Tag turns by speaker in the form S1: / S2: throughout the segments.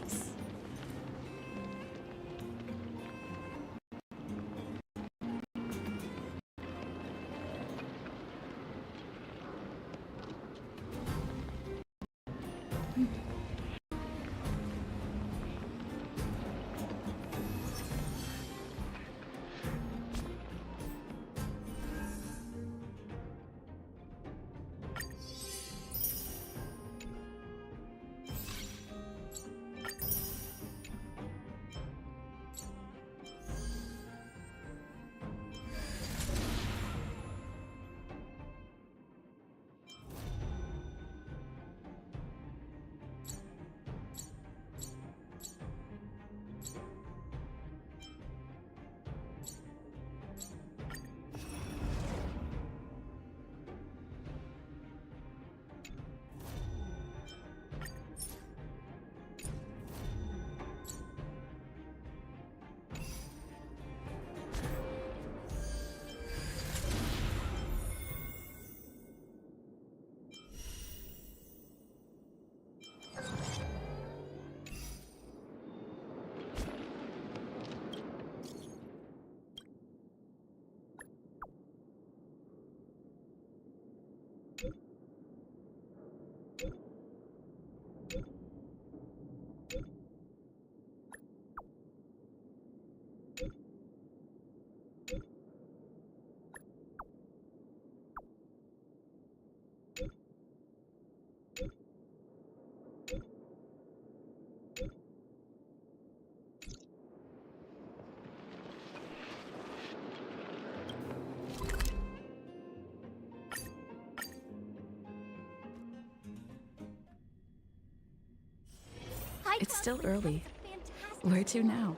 S1: Thanks. It's still early. Where to now?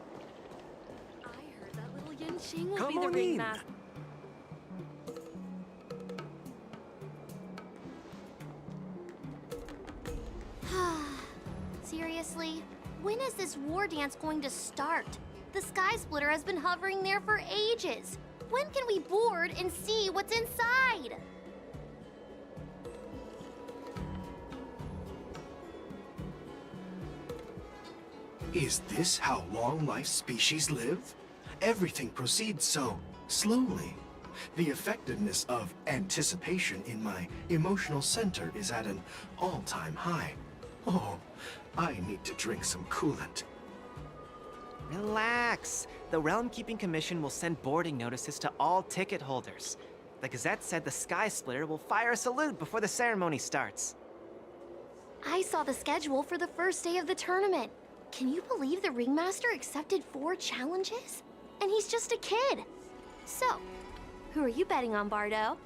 S2: I heard that little Yin Xing will
S3: Come
S2: be the
S3: on
S2: ring
S3: in.
S2: master.
S4: Seriously? When is this war dance going to start? The Sky Splitter has been hovering there for ages. When can we board and see what's inside?
S5: Is this how long-life species live? Everything proceeds so slowly. The effectiveness of anticipation in my emotional center is at an all-time high. Oh, I need to drink some coolant.
S3: Relax. The Realm Keeping Commission will send boarding notices to all ticket holders. The Gazette said the Sky Splitter will fire a salute before the ceremony starts.
S4: I saw the schedule for the first day of the tournament. Can you believe the Ringmaster accepted 4 challenges? And he's just a kid. So, who are you betting on, Bardo?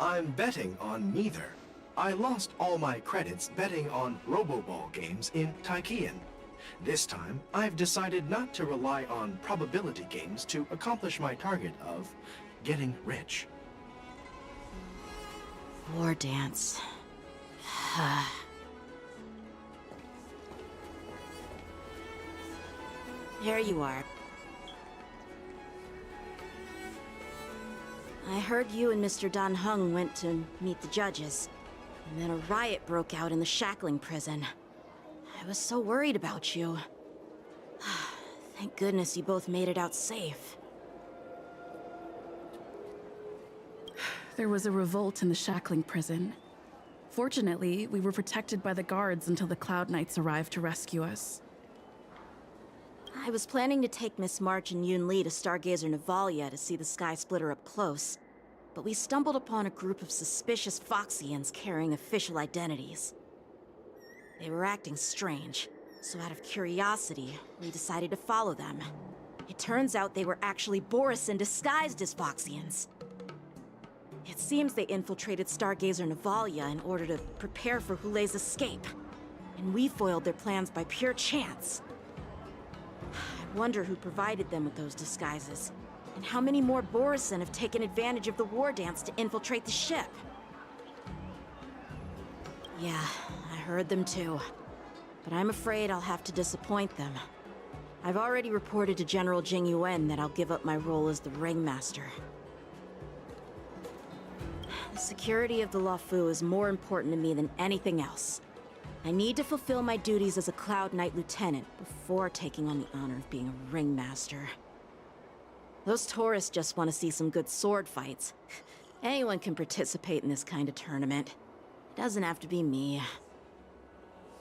S5: I'm betting on neither. I lost all my credits betting on Roboball games in Taikian. This time, I've decided not to rely on probability games to accomplish my target of getting rich.
S1: War dance. There you are. I heard you and Mr. Dan Heng went to meet the judges, and then a riot broke out in the shackling prison. I was so worried about you. Thank goodness you both made it out safe.
S2: There was a revolt in the shackling prison. Fortunately, we were protected by the guards until the Cloud Knights arrived to rescue us.
S1: I was planning to take Miss March and Yun Li to Stargazer Navalia to see the Sky Splitter up close, but we stumbled upon a group of suspicious Foxians carrying official identities. They were acting strange, so out of curiosity, we decided to follow them. It turns out they were actually Borisin disguised as Foxians. It seems they infiltrated Stargazer Navalia in order to prepare for Hulei's escape, and we foiled their plans by pure chance. I wonder who provided them with those disguises, and how many more Borisin have taken advantage of the war dance to infiltrate the ship. Yeah, I heard them too. But I'm afraid I'll have to disappoint them. I've already reported to General Jing Yuan that I'll give up my role as the Ringmaster. The security of the Luofu is more important to me than anything else. I need to fulfill my duties as a Cloud Knight lieutenant before taking on the honor of being a ringmaster. Those tourists just want to see some good sword fights. Anyone can participate in this kind of tournament. It doesn't have to be me.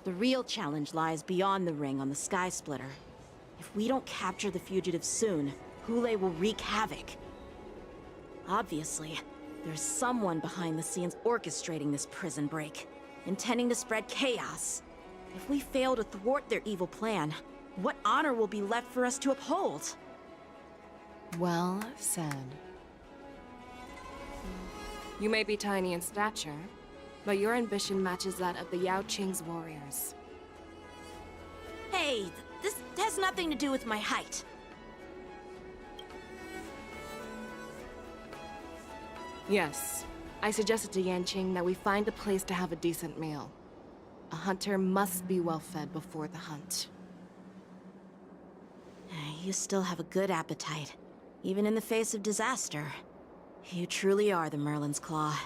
S1: The real challenge lies beyond the ring on the Sky Splitter. If we don't capture the fugitives soon, Hule will wreak havoc. Obviously, there's someone behind the scenes orchestrating this prison break, intending to spread chaos. If we fail to thwart their evil plan, what honor will be left for us to uphold?
S6: Well said. You may be tiny in stature, but your ambition matches that of the Yao Qing's warriors.
S1: Hey, this has nothing to do with my height.
S6: Yes, I suggested to Yanqing that we find a place to have a decent meal. A hunter must be well fed before the hunt.
S1: You still have a good appetite, even in the face of disaster. You truly are the Merlin's Claw.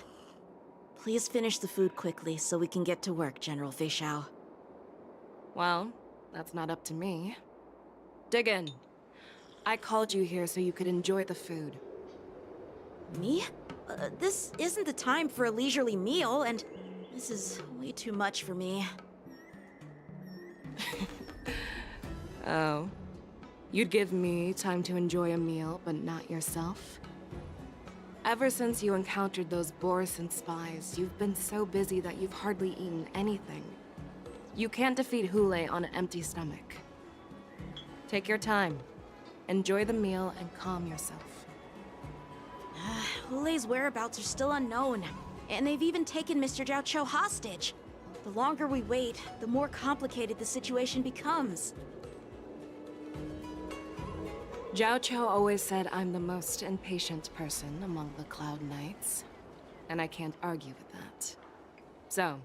S1: Please finish the food quickly so we can get to work, General Fei Xiao.
S6: Well, that's not up to me. Dig in. I called you here so you could enjoy the food.
S1: Me? This isn't the time for a leisurely meal, and this is way too much for me.
S6: Oh. You'd give me time to enjoy a meal, but not yourself? Ever since you encountered those Borison spies, you've been so busy that you've hardly eaten anything. You can't defeat Hule on an empty stomach. Take your time. Enjoy the meal and calm yourself.
S1: Hule's whereabouts are still unknown, and they've even taken Mr. Zhao Cho hostage. The longer we wait, the more complicated the situation becomes.
S6: Zhao Cho always said I'm the most impatient person among the Cloud Knights, and I can't argue with that. So,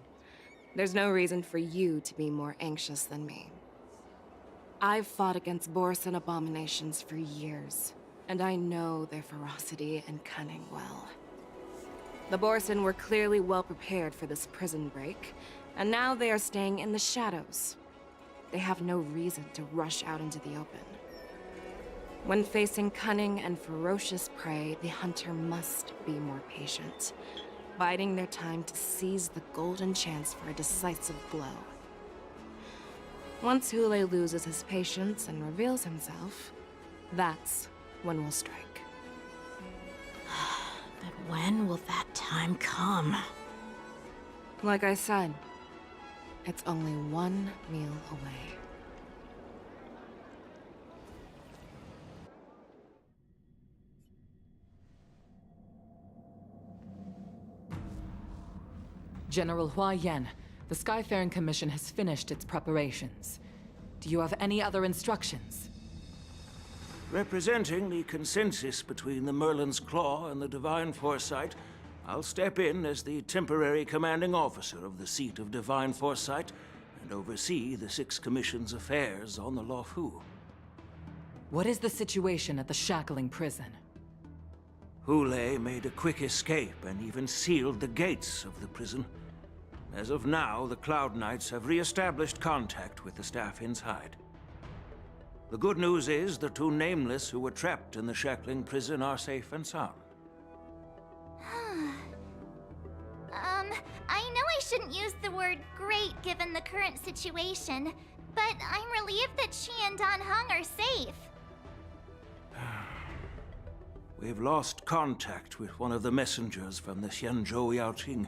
S6: there's no reason for you to be more anxious than me. I've fought against Borison abominations for years, and I know their ferocity and cunning well. The Borison were clearly well prepared for this prison break, and now they are staying in the shadows. They have no reason to rush out into the open. When facing cunning and ferocious prey, the hunter must be more patient, biding their time to seize the golden chance for a decisive blow. Once Hule loses his patience and reveals himself, that's when we'll strike.
S1: But when will that time come?
S6: Like I said, it's only one meal away.
S7: General Hua Yan, the Skyfaring Commission has finished its preparations. Do you have any other instructions?
S8: Representing the consensus between the Merlin's Claw and the Divine Foresight, I'll step in as the temporary commanding officer of the seat of Divine Foresight and oversee the Six Commission's affairs on the Luofu.
S7: What is the situation at the shackling prison?
S8: Hule made a quick escape and even sealed the gates of the prison. As of now, the Cloud Knights have re-established contact with the staff inside. The good news is the two Nameless who were trapped in the shackling prison are safe and sound.
S9: I know I shouldn't use the word great given the current situation, but I'm relieved that she and Don Hung are safe.
S8: We've lost contact with one of the messengers from the Xianzhou Yaoqing.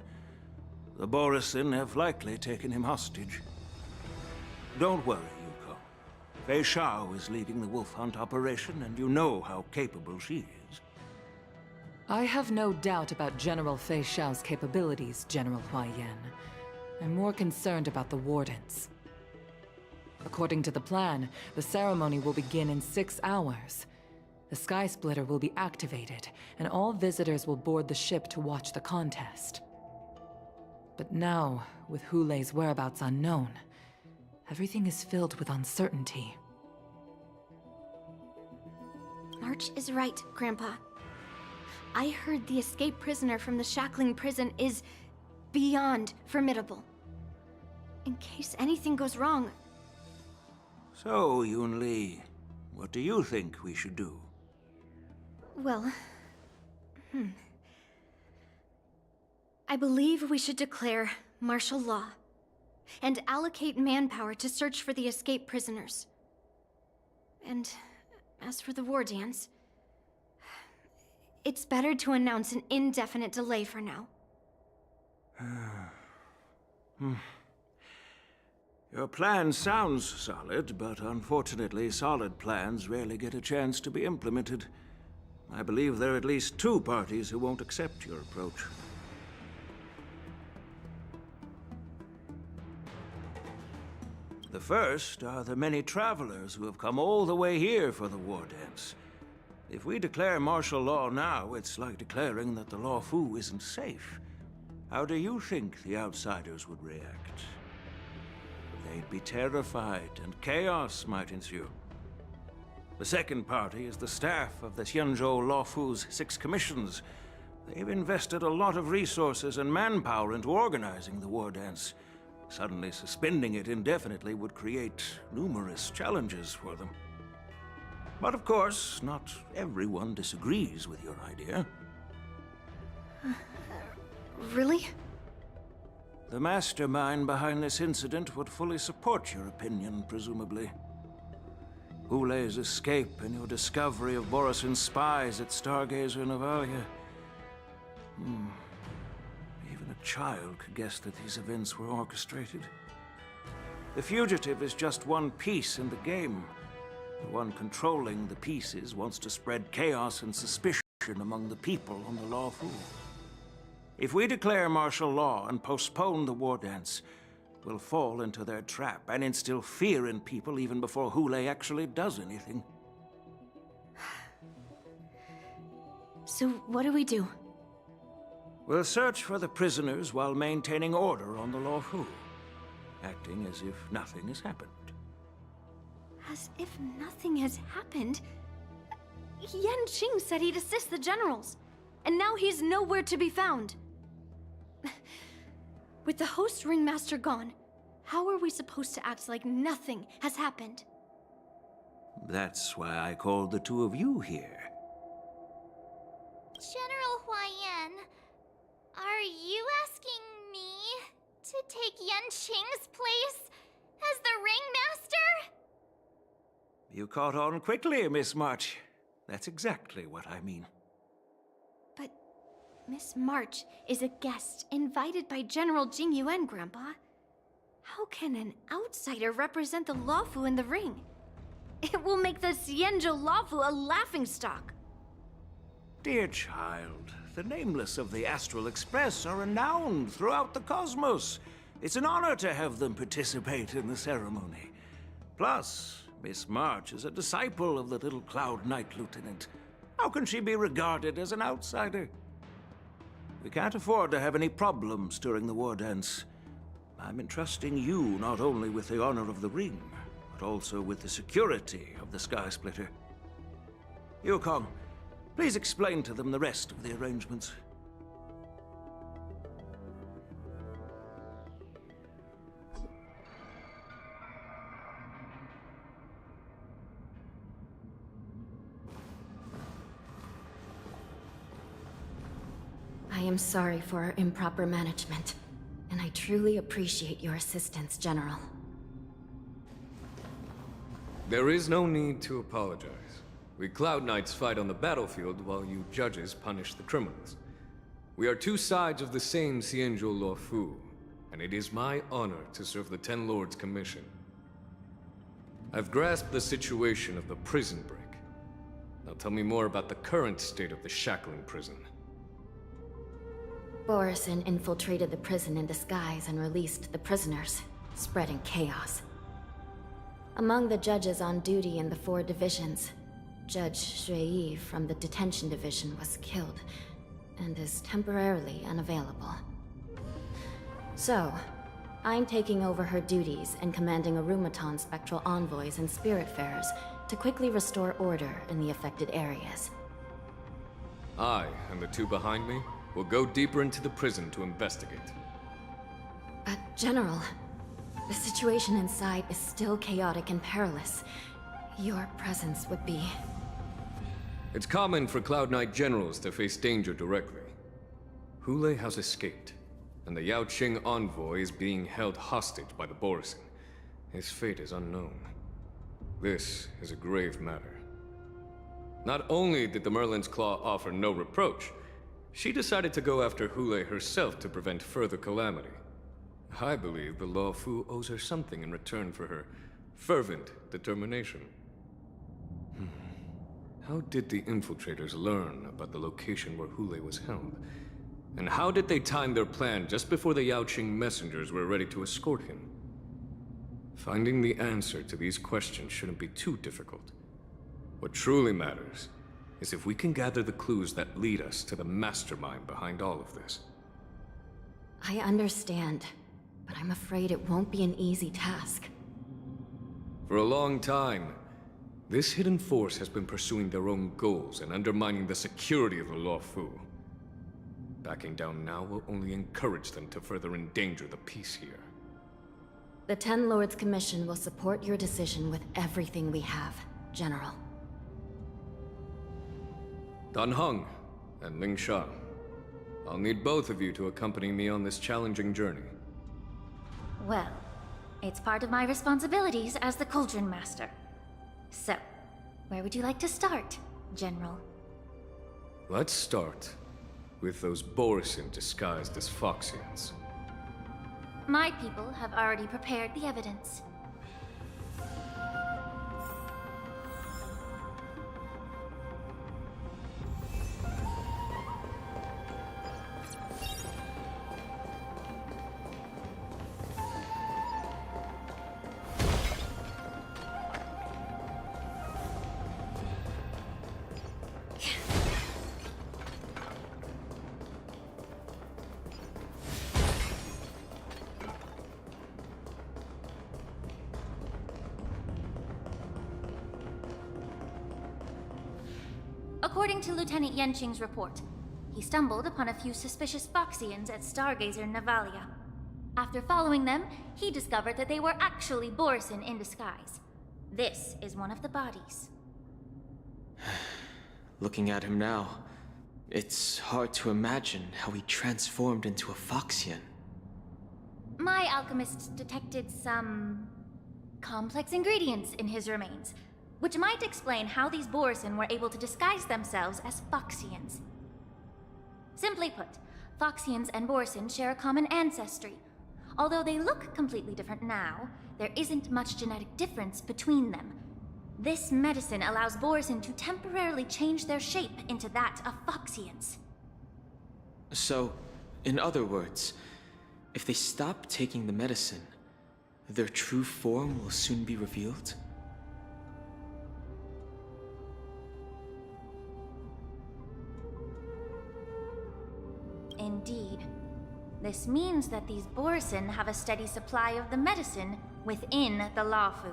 S8: The Borison have likely taken him hostage. Don't worry, Yuko. Fei Xiao is leading the wolf hunt operation, and you know how capable she is.
S7: I have no doubt about General Fei Xiao's capabilities, General Hua Yan. I'm more concerned about the Wardens. According to the plan, the ceremony will begin in 6 hours. The Sky Splitter will be activated, and all visitors will board the ship to watch the contest. But now, with Hule's whereabouts unknown, everything is filled with uncertainty.
S4: March is right, Grandpa. I heard the escaped prisoner from the shackling prison is beyond formidable. in case anything goes wrong.
S8: So, Yun Li, what do you think we should do?
S4: Well, I believe we should declare martial law and allocate manpower to search for the escaped prisoners. And as for the war dance, it's better to announce an indefinite delay for now.
S8: Your plan sounds solid, but unfortunately, solid plans rarely get a chance to be implemented. I believe there are at least two parties who won't accept your approach. The first are the many travelers who have come all the way here for the war dance. If we declare martial law now, it's like declaring that the Law Fu isn't safe. How do you think the outsiders would react? They'd be terrified, and chaos might ensue. The second party is the staff of the Xianzhou Law Fu's 6 commissions. They've invested a lot of resources and manpower into organizing the war dance. Suddenly suspending it indefinitely would create numerous challenges for them. But of course, not everyone disagrees with your idea.
S4: Really?
S8: The mastermind behind this incident would fully support your opinion, presumably. Hule's escape and your discovery of Borisin's spies at Stargazer Navalia. Even a child could guess that these events were orchestrated. The fugitive is just one piece in the game. The one controlling the pieces wants to spread chaos and suspicion among the people on the Law Fu. If we declare martial law and postpone the war dance, we'll fall into their trap and instill fear in people even before Hule actually does anything.
S4: So what do we do?
S8: We'll search for the prisoners while maintaining order on the Law Fu, acting as if nothing has happened.
S4: As if nothing has happened? Yan Qing said he'd assist the generals, and now he's nowhere to be found. With the host ringmaster gone, how are we supposed to act like nothing has happened?
S8: That's why I called the two of you here.
S9: General Huayan, are you asking me to take Yan Qing's place as the ringmaster?
S8: You caught on quickly, Miss March. That's exactly what I mean.
S4: But Miss March is a guest invited by General Jing Yuan, Grandpa. How can an outsider represent the Lawfu in the ring? It will make the Xianzhou Lawfu a laughingstock.
S8: Dear child, the nameless of the Astral Express are renowned throughout the cosmos. It's an honor to have them participate in the ceremony. Plus, Miss March is a disciple of the little Cloud Knight Lieutenant. How can she be regarded as an outsider? We can't afford to have any problems during the war dance. I'm entrusting you not only with the honor of the ring, but also with the security of the Sky Splitter. Yukong, please explain to them the rest of the arrangements.
S1: I am sorry for our improper management, and I truly appreciate your assistance, General.
S10: There is no need to apologize. We Cloud Knights fight on the battlefield while you judges punish the criminals. We are two sides of the same Xianzhou Law Fu, and it is my honor to serve the Ten Lords' commission. I've grasped the situation of the prison break. Now tell me more about the current state of the shackling prison.
S1: Borisin infiltrated the prison in disguise and released the prisoners, spreading chaos. Among the judges on duty in the 4 divisions, Judge Shui from the detention division was killed and is temporarily unavailable. So, I'm taking over her duties and commanding Arumaton spectral envoys and spiritfarers to quickly restore order in the affected areas.
S10: I, and the two behind me, will go deeper into the prison to investigate.
S1: General,
S11: The situation inside is still chaotic and perilous. Your presence would be...
S10: It's common for Cloud Knight generals to face danger directly. Hule has escaped, and the Yaoqing envoy is being held hostage by the Borisin. His fate is unknown. This is a grave matter. Not only did the Merlin's Claw offer no reproach, she decided to go after Hule herself to prevent further calamity. I believe the Law Fu owes her something in return for her fervent determination. How did the infiltrators learn about the location where Hule was held? And how did they time their plan just before the Yaoqing messengers were ready to escort him? Finding the answer to these questions shouldn't be too difficult. What truly matters is if we can gather the clues that lead us to the mastermind behind all of this.
S11: I understand, but I'm afraid it won't be an easy task.
S10: For a long time, this hidden force has been pursuing their own goals and undermining the security of the Law Fu. Backing down now will only encourage them to further endanger the peace here.
S11: The Ten Lords Commission will support your decision with everything we have, General.
S10: Dan Heng and Ling Sha, I'll need both of you to accompany me on this challenging journey.
S9: Well, it's part of my responsibilities as the Cauldron Master. So, where would you like to start, General?
S10: Let's start with those Borisin disguised as Foxians.
S9: My people have already prepared the evidence. According to Lieutenant Yenqing's report, he stumbled upon a few suspicious Foxians at Stargazer Navalia. After following them, he discovered that they were actually Borisin in disguise. This is one of the bodies.
S3: Looking at him now, it's hard to imagine how he transformed into a Foxian.
S9: My alchemists detected some complex ingredients in his remains, which might explain how these Borisin were able to disguise themselves as Foxians. Simply put, Foxians and Borisin share a common ancestry. Although they look completely different now, there isn't much genetic difference between them. This medicine allows Borisin to temporarily change their shape into that of Foxians.
S3: So, in other words, if they stop taking the medicine, their true form will soon be revealed?
S9: Indeed. This means that these Borisin have a steady supply of the medicine within the Law Fu.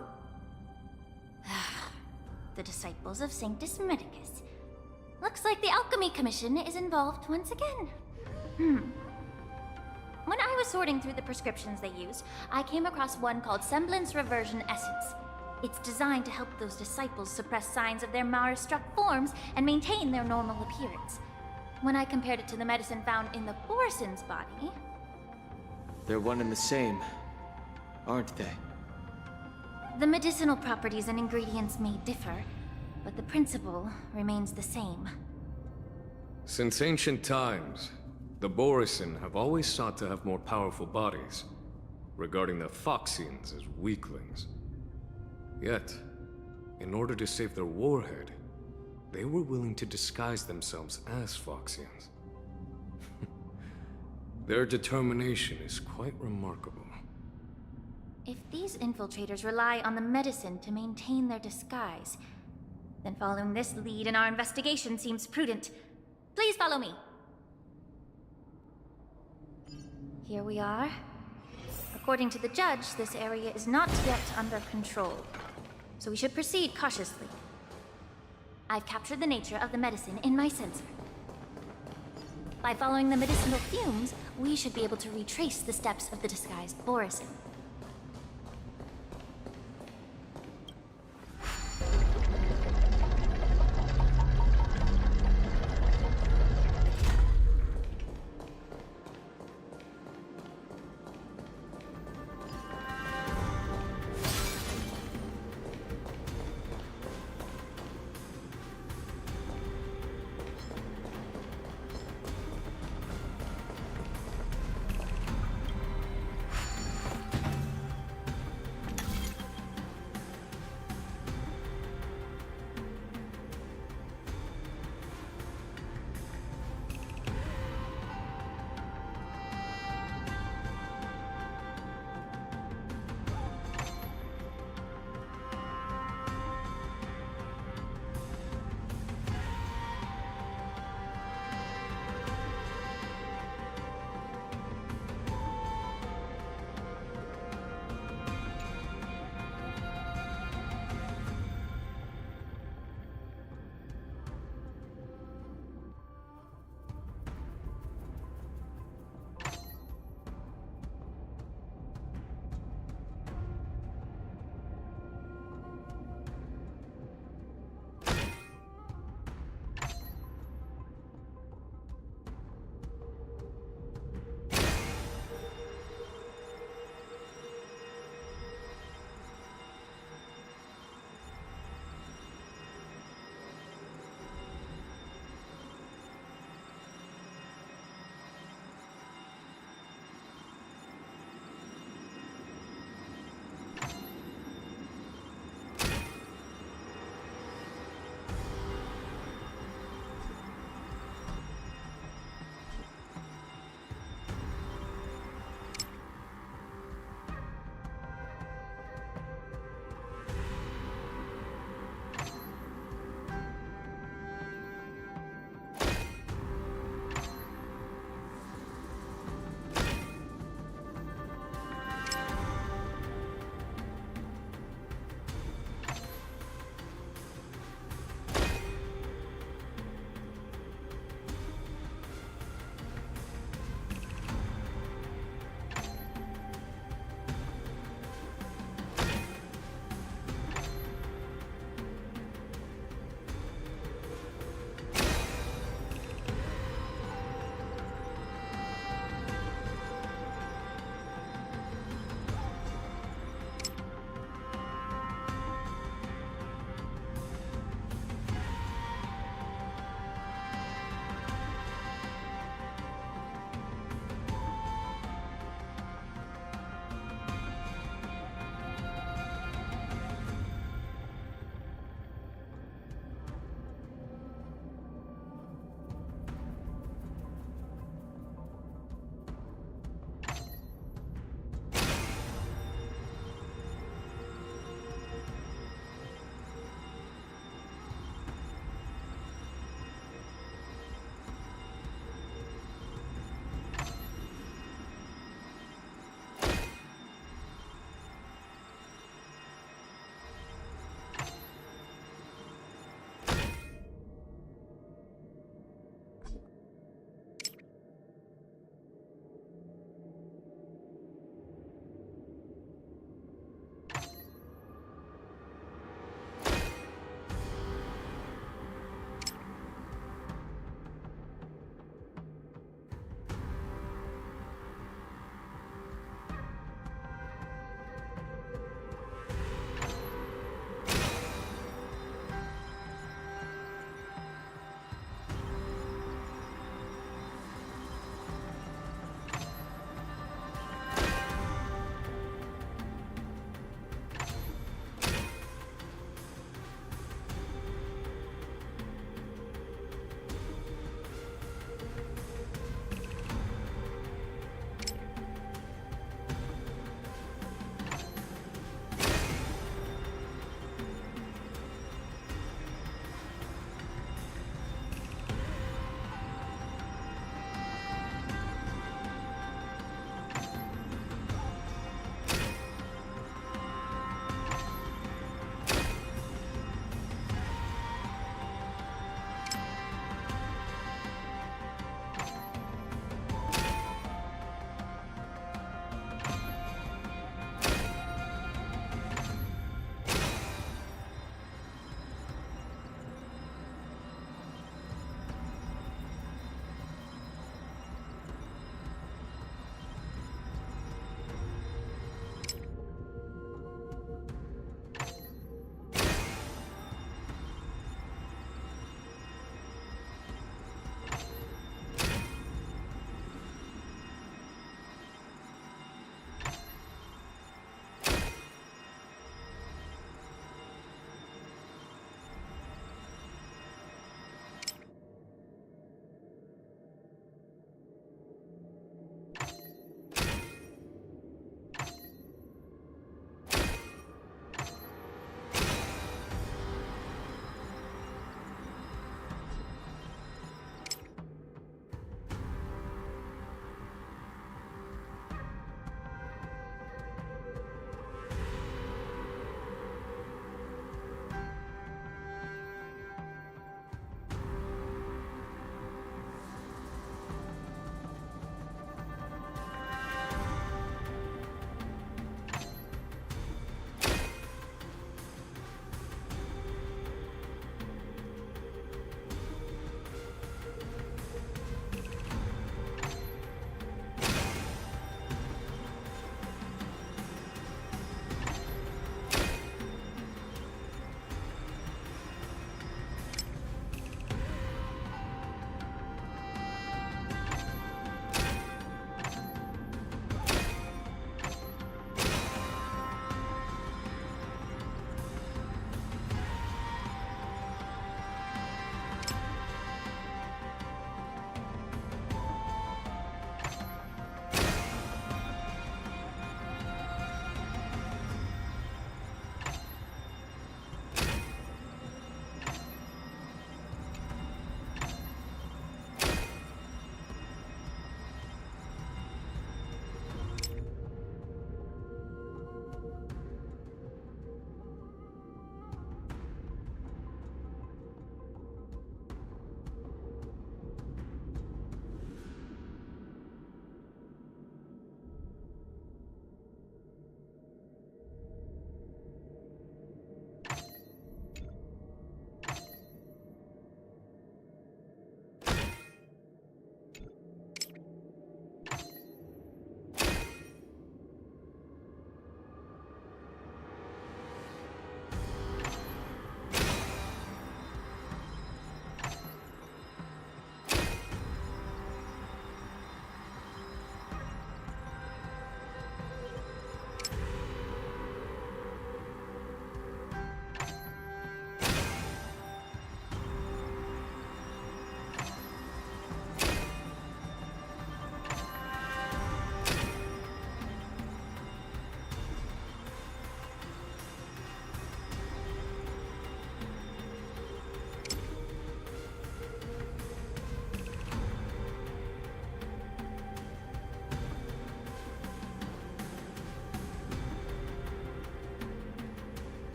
S9: The disciples of Sanctus Medicus. Looks like the Alchemy Commission is involved once again. When I was sorting through the prescriptions they use, I came across one called Semblance Reversion Essence. It's designed to help those disciples suppress signs of their Mara-struck forms and maintain their normal appearance. When I compared it to the medicine found in the Borisin's body...
S3: They're one and the same, aren't they?
S9: The medicinal properties and ingredients may differ, but the principle remains the same.
S10: Since ancient times, the Borisin have always sought to have more powerful bodies, regarding the Foxians as weaklings. Yet, in order to save their warhead, they were willing to disguise themselves as Foxians. Their determination is quite remarkable.
S9: If these infiltrators rely on the medicine to maintain their disguise, then following this lead in our investigation seems prudent. Please follow me. Here we are. According to the judge, this area is not yet under control, so we should proceed cautiously. I've captured the nature of the medicine in my sensor. By following the medicinal fumes, we should be able to retrace the steps of the disguised Borisin.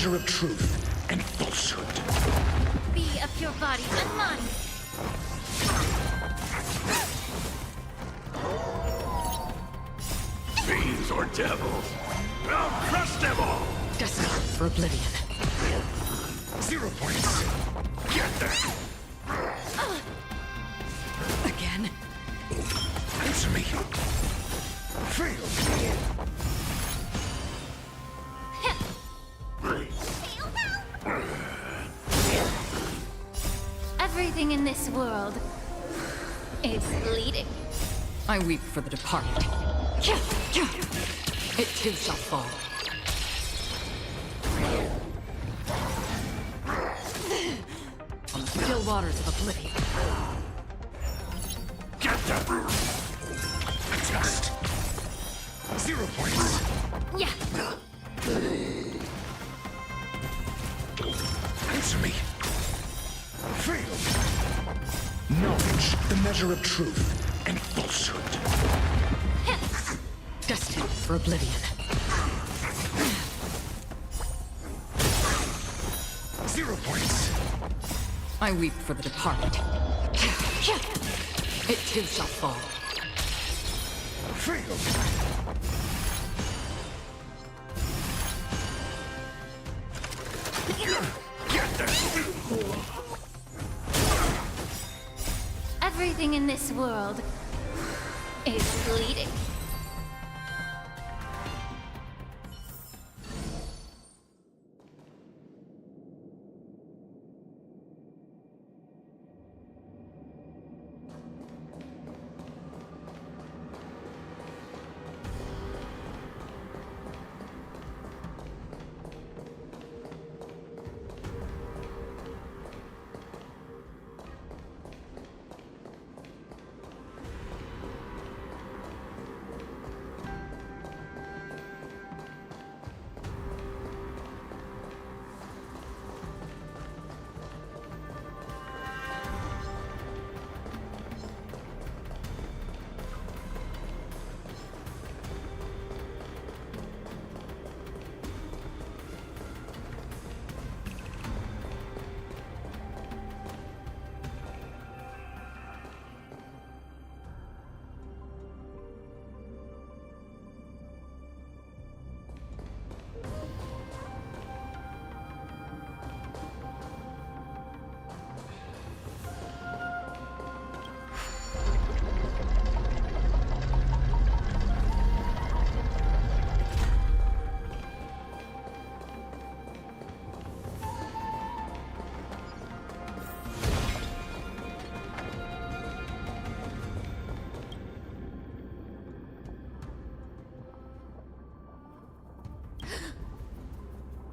S12: measure of truth and falsehood.
S9: Be a pure body and mind.
S12: Fiends or devils, I'll crush them all!
S11: Destined for oblivion.
S12: 0 points. Get them!
S11: Again?
S12: Answer me. Fail.
S9: Everything in this world is bleeding.
S7: I weep for the departed. It too shall fall. On the still waters of oblivion.
S12: Get them! Adjust. 0 points.
S9: Yeah.
S12: Answer me. Fail. Knowledge, the measure of truth and falsehood.
S11: Destined for oblivion.
S12: 0 points.
S7: I weep for the departed. It too shall fall.
S12: Fail. Get them!
S9: Everything in this world is bleeding.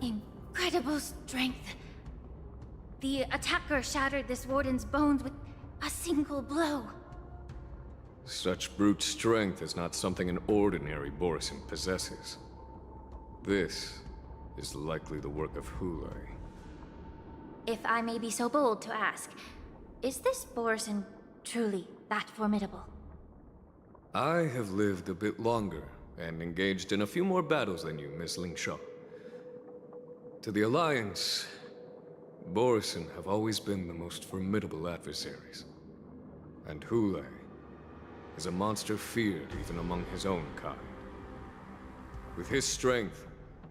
S9: Incredible strength. The attacker shattered this warden's bones with a single blow.
S10: Such brute strength is not something an ordinary Borisin possesses. This is likely the work of Hule.
S9: If I may be so bold to ask, is this Borisin truly that formidable?
S10: I have lived a bit longer and engaged in a few more battles than you, Miss Lingshaw. To the Alliance, Borisin have always been the most formidable adversaries. And Hule is a monster feared even among his own kind. With his strength,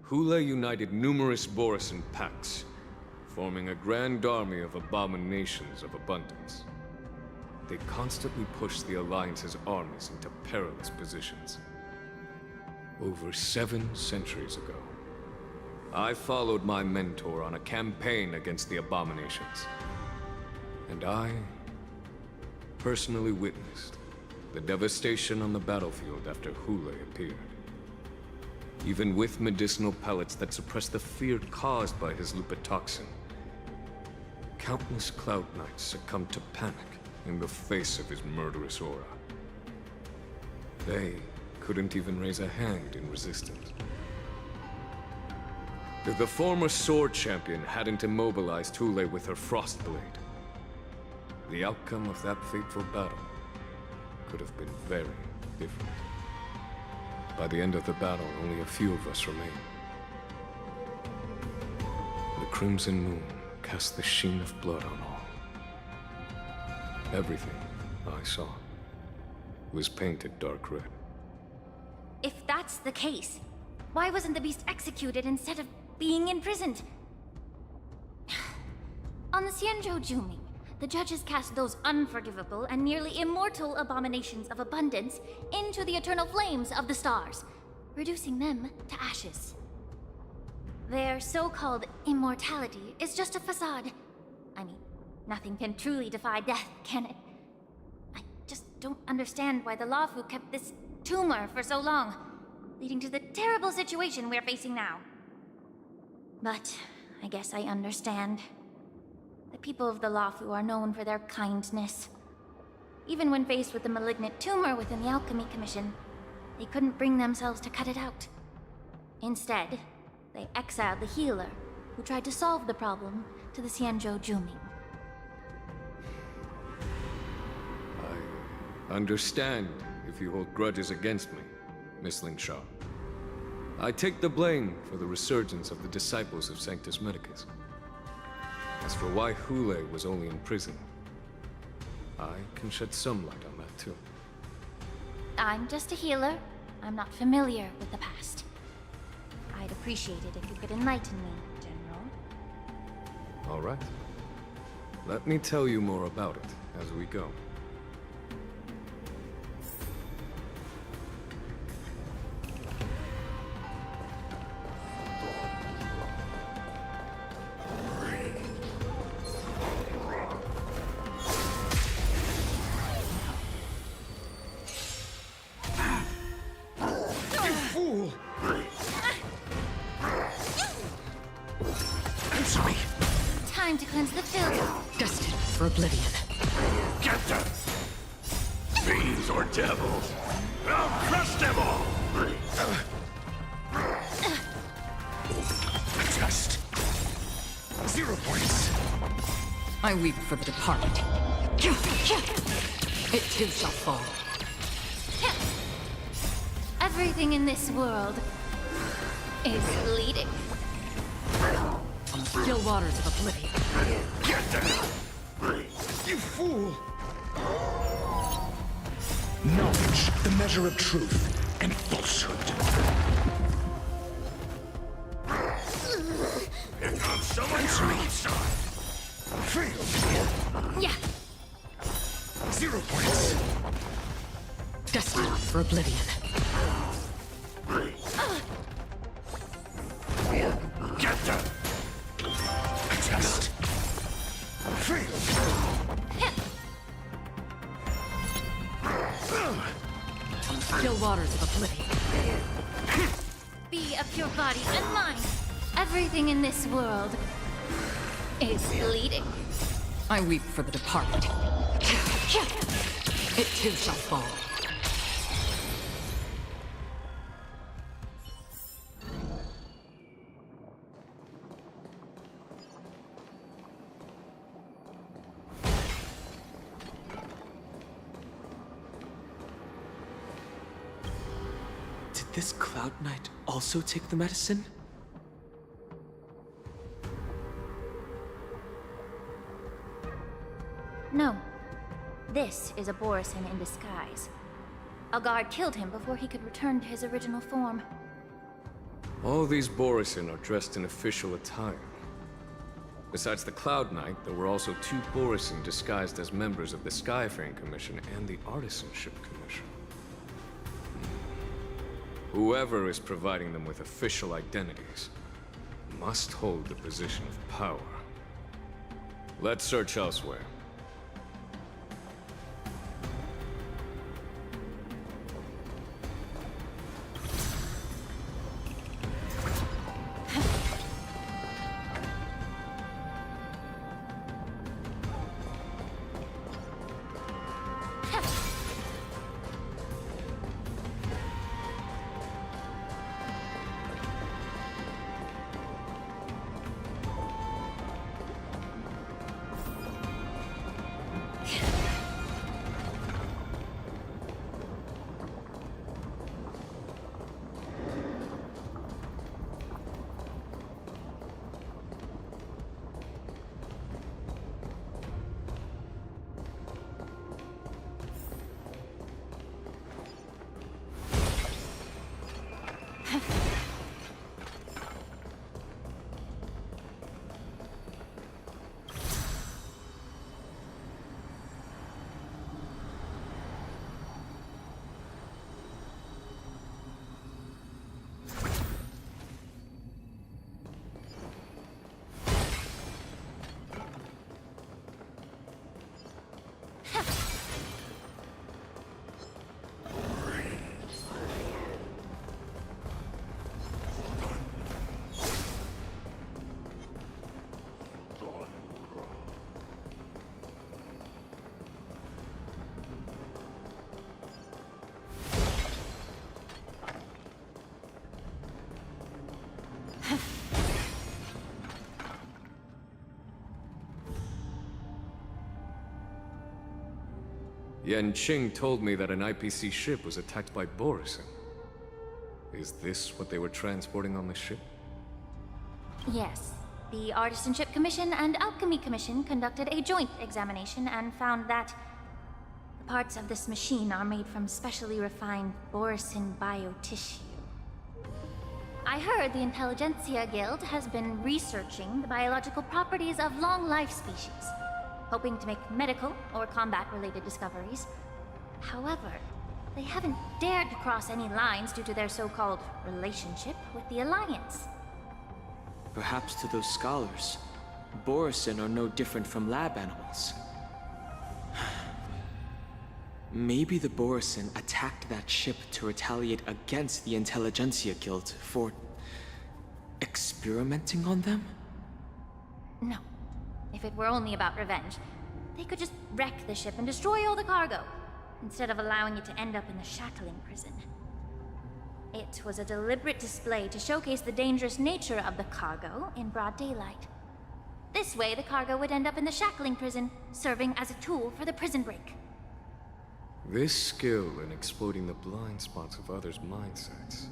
S10: Hule united numerous Borisin pacts, forming a grand army of abominations of abundance. They constantly pushed the Alliance's armies into perilous positions. Over 7 centuries ago, I followed my mentor on a campaign against the abominations. And I personally witnessed the devastation on the battlefield after Hule appeared. Even with medicinal pellets that suppressed the fear caused by his lupitoxin, countless Cloud Knights succumbed to panic in the face of his murderous aura. They couldn't even raise a hand in resistance. If the former Sword Champion hadn't immobilized Hule with her Frostblade, the outcome of that fateful battle could have been very different. By the end of the battle, only a few of us remained. crimson moon cast the sheen of blood on all. Everything I saw was painted dark red.
S9: If that's the case, why wasn't the beast executed instead of being imprisoned? On the Xianzhou Jumi, the judges cast those unforgivable and nearly immortal abominations of abundance into the eternal flames of the stars, reducing them to ashes. Their so-called immortality is just a facade. I mean, nothing can truly defy death, can it? I just don't understand why the Lafu kept this tumor for so long, leading to the terrible situation we're facing now. But I guess I understand. The people of the Lafu are known for their kindness. Even when faced with the malignant tumor within the Alchemy Commission, they couldn't bring themselves to cut it out. Instead, they exiled the healer, who tried to solve the problem, to the Xianzhou Jumi.
S10: I understand if you hold grudges against me, Miss Lingshaw. I take the blame for the resurgence of the disciples of Sanctus Medicus. As for why Hule was only in prison, I can shed some light on that too.
S9: I'm just a healer. I'm not familiar with the past. I'd appreciate it if you could enlighten me, General.
S10: All right. Let me tell you more about it as we go.
S9: Time to cleanse the filth.
S11: Destined for oblivion.
S12: Get them! Fiends or devils! I'll crush them all! Just 0 points.
S11: I weep for the departed. It too shall fall.
S9: Everything in this world is leading.
S11: On the still waters of oblivion.
S12: Get them! You fool! Knowledge, the measure of truth and falsehood. Here comes someone your own side. Failed.
S9: Yeah.
S12: 0 points.
S11: Destined for oblivion.
S12: Get them! Just failed.
S11: On the still waters of oblivion.
S9: Be of your body and mind. Everything in this world is leading.
S11: I weep for the departed. It too shall fall.
S3: Did this Cloud Knight also take the medicine?
S9: No. This is a Borisin in disguise. A guard killed him before he could return to his original form.
S10: All these Borisin are dressed in official attire. Besides the Cloud Knight, there were also 2 Borisin disguised as members of the Skyfaring Commission and the Artisanship Commission. Whoever is providing them with official identities must hold the position of power. Let's search elsewhere. Yen Qing told me that an IPC ship was attacked by Borison. Is this what they were transporting on the ship?
S9: Yes. The Artisanship Commission and Alchemy Commission conducted a joint examination and found that the parts of this machine are made from specially refined Borison biotissue. I heard the Intelligentsia Guild has been researching the biological properties of long-life species, hoping to make medical or combat-related discoveries. However, they haven't dared to cross any lines due to their so-called relationship with the Alliance.
S13: Perhaps to those scholars, Borison are no different from lab animals. Maybe the Borison attacked that ship to retaliate against the Intelligentsia Guild for experimenting on them?
S9: No. If it were only about revenge, they could just wreck the ship and destroy all the cargo, instead of allowing it to end up in the shackling prison. It was a deliberate display to showcase the dangerous nature of the cargo in broad daylight. This way, the cargo would end up in the shackling prison, serving as a tool for the prison break.
S10: This skill in exploiting the blind spots of others' mindsets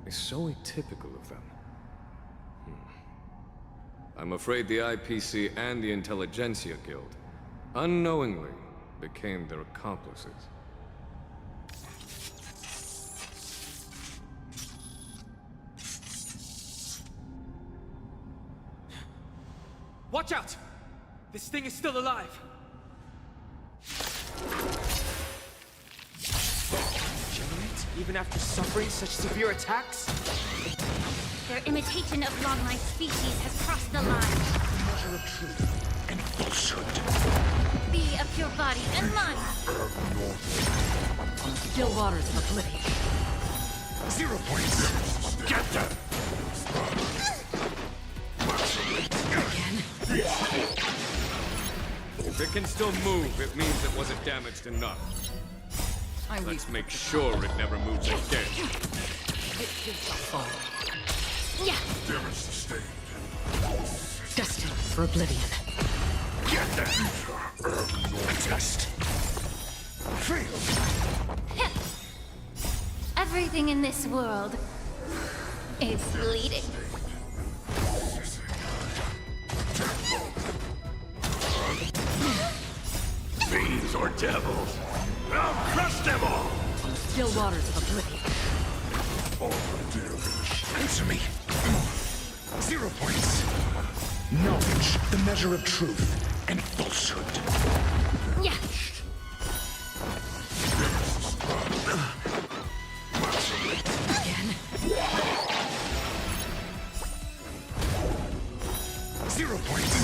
S10: is so atypical of them. I'm afraid the IPC and the Intelligentsia Guild unknowingly became their accomplices.
S3: Watch out! This thing is still alive! Regenerate, even after suffering such severe attacks?
S9: Their imitation of long-life species has crossed the line.
S12: Measure of truth and falsehood.
S9: Be of pure body and mind.
S7: On the still waters of oblivion.
S12: 0 points. Get them!
S10: If it can still move, it means it wasn't damaged enough. Let's make sure it never moves again.
S7: It too shall fall.
S9: Yeah.
S12: Damage sustained.
S7: Destined for oblivion.
S12: Get them! Test. Fail.
S9: Everything in this world is bleeding.
S12: Fiends or devils. I'll crush them all!
S7: On the still waters of oblivion.
S12: Answer me. 0 points. Knowledge, the measure of truth and falsehood.
S9: Yeah.
S7: Again.
S12: 0 points.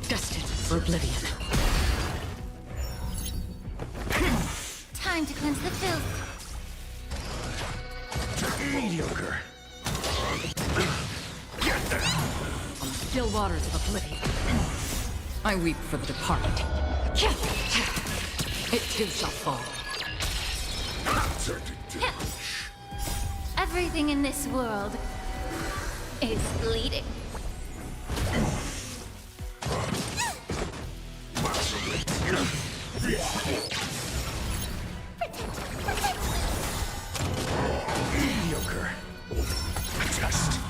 S7: Destined for oblivion.
S9: Time to cleanse the filth.
S12: Mediocre. Get them!
S7: On the still waters of oblivion. I weep for the departed. It too shall fall.
S9: Everything in this world is bleeding.
S12: Mediocre. Test.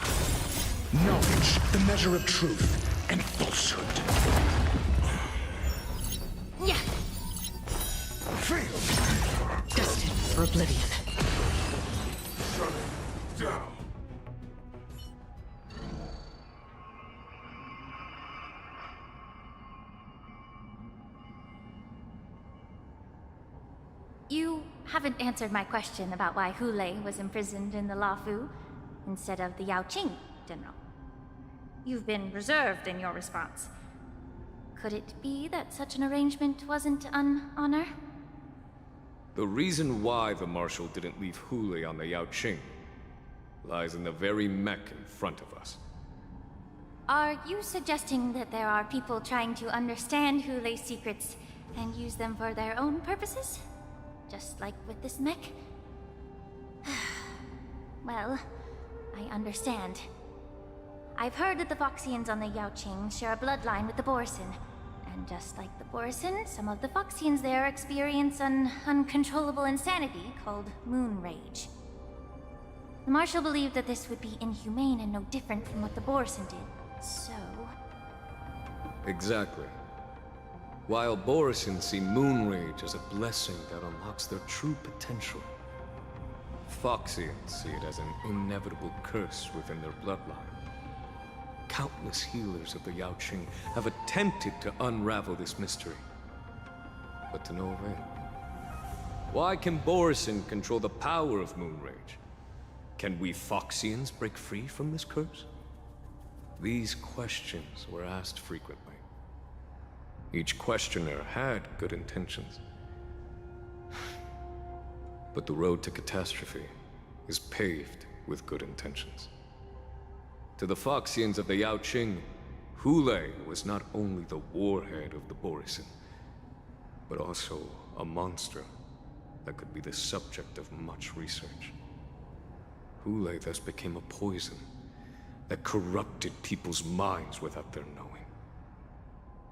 S12: Knowledge, the measure of truth and falsehood.
S9: Yeah.
S12: Fail.
S7: Destined for oblivion.
S12: Shut it down.
S9: You haven't answered my question about why Hule was imprisoned in the Lafu instead of the Yao Qing, General. You've been reserved in your response. Could it be that such an arrangement wasn't an honor?
S10: The reason why the Marshal didn't leave Hule on the Yao Qing lies in the very mech in front of us.
S9: Are you suggesting that there are people trying to understand Hule's secrets and use them for their own purposes? Just like with this mech? Well, I understand. I've heard that the Foxians on the Yao Qing share a bloodline with the Borison, And just like the Borison, some of the Foxians there experience an uncontrollable insanity called moon rage. The Marshal believed that this would be inhumane and no different from what the Borison did, so...
S10: Exactly. While Borison see moon rage as a blessing that unlocks their true potential, Foxians see it as an inevitable curse within their bloodline. Countless healers of the Yaoqing have attempted to unravel this mystery, but to no avail. Why can Borison control the power of moon rage? Can we Foxians break free from this curse? These questions were asked frequently. Each questioner had good intentions. But the road to catastrophe is paved with good intentions. To the Foxians of the Yaoqing, Hule was not only the warhead of the Borison, but also a monster that could be the subject of much research. Hule thus became a poison that corrupted people's minds without their knowing.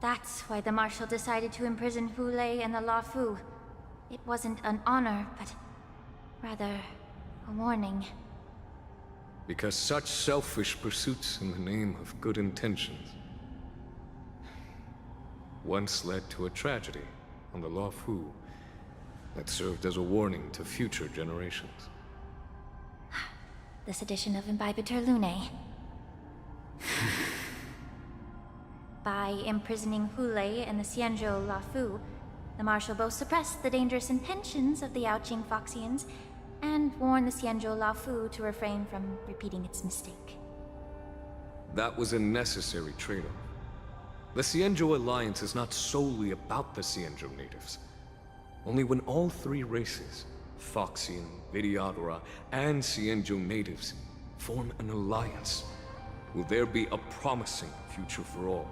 S9: That's why the Marshal decided to imprison Hule and the Luofu. It wasn't an honor, but rather a warning.
S10: Because such selfish pursuits in the name of good intentions once led to a tragedy on the Luofu that served as a warning to future generations.
S9: The sedition of Imbibitor Lunae. By imprisoning Hule and the Xianzhou Luofu, the Marshal both suppressed the dangerous intentions of the Yaoqing Foxians and warned the Xianzhou Luofu to refrain from repeating its mistake.
S10: That was a necessary trade-off. The Xianzhou Alliance is not solely about the Xianzhou natives. Only when all three races, Foxian, Vidyadhara, and Xianzhou natives, form an alliance, will there be a promising future for all.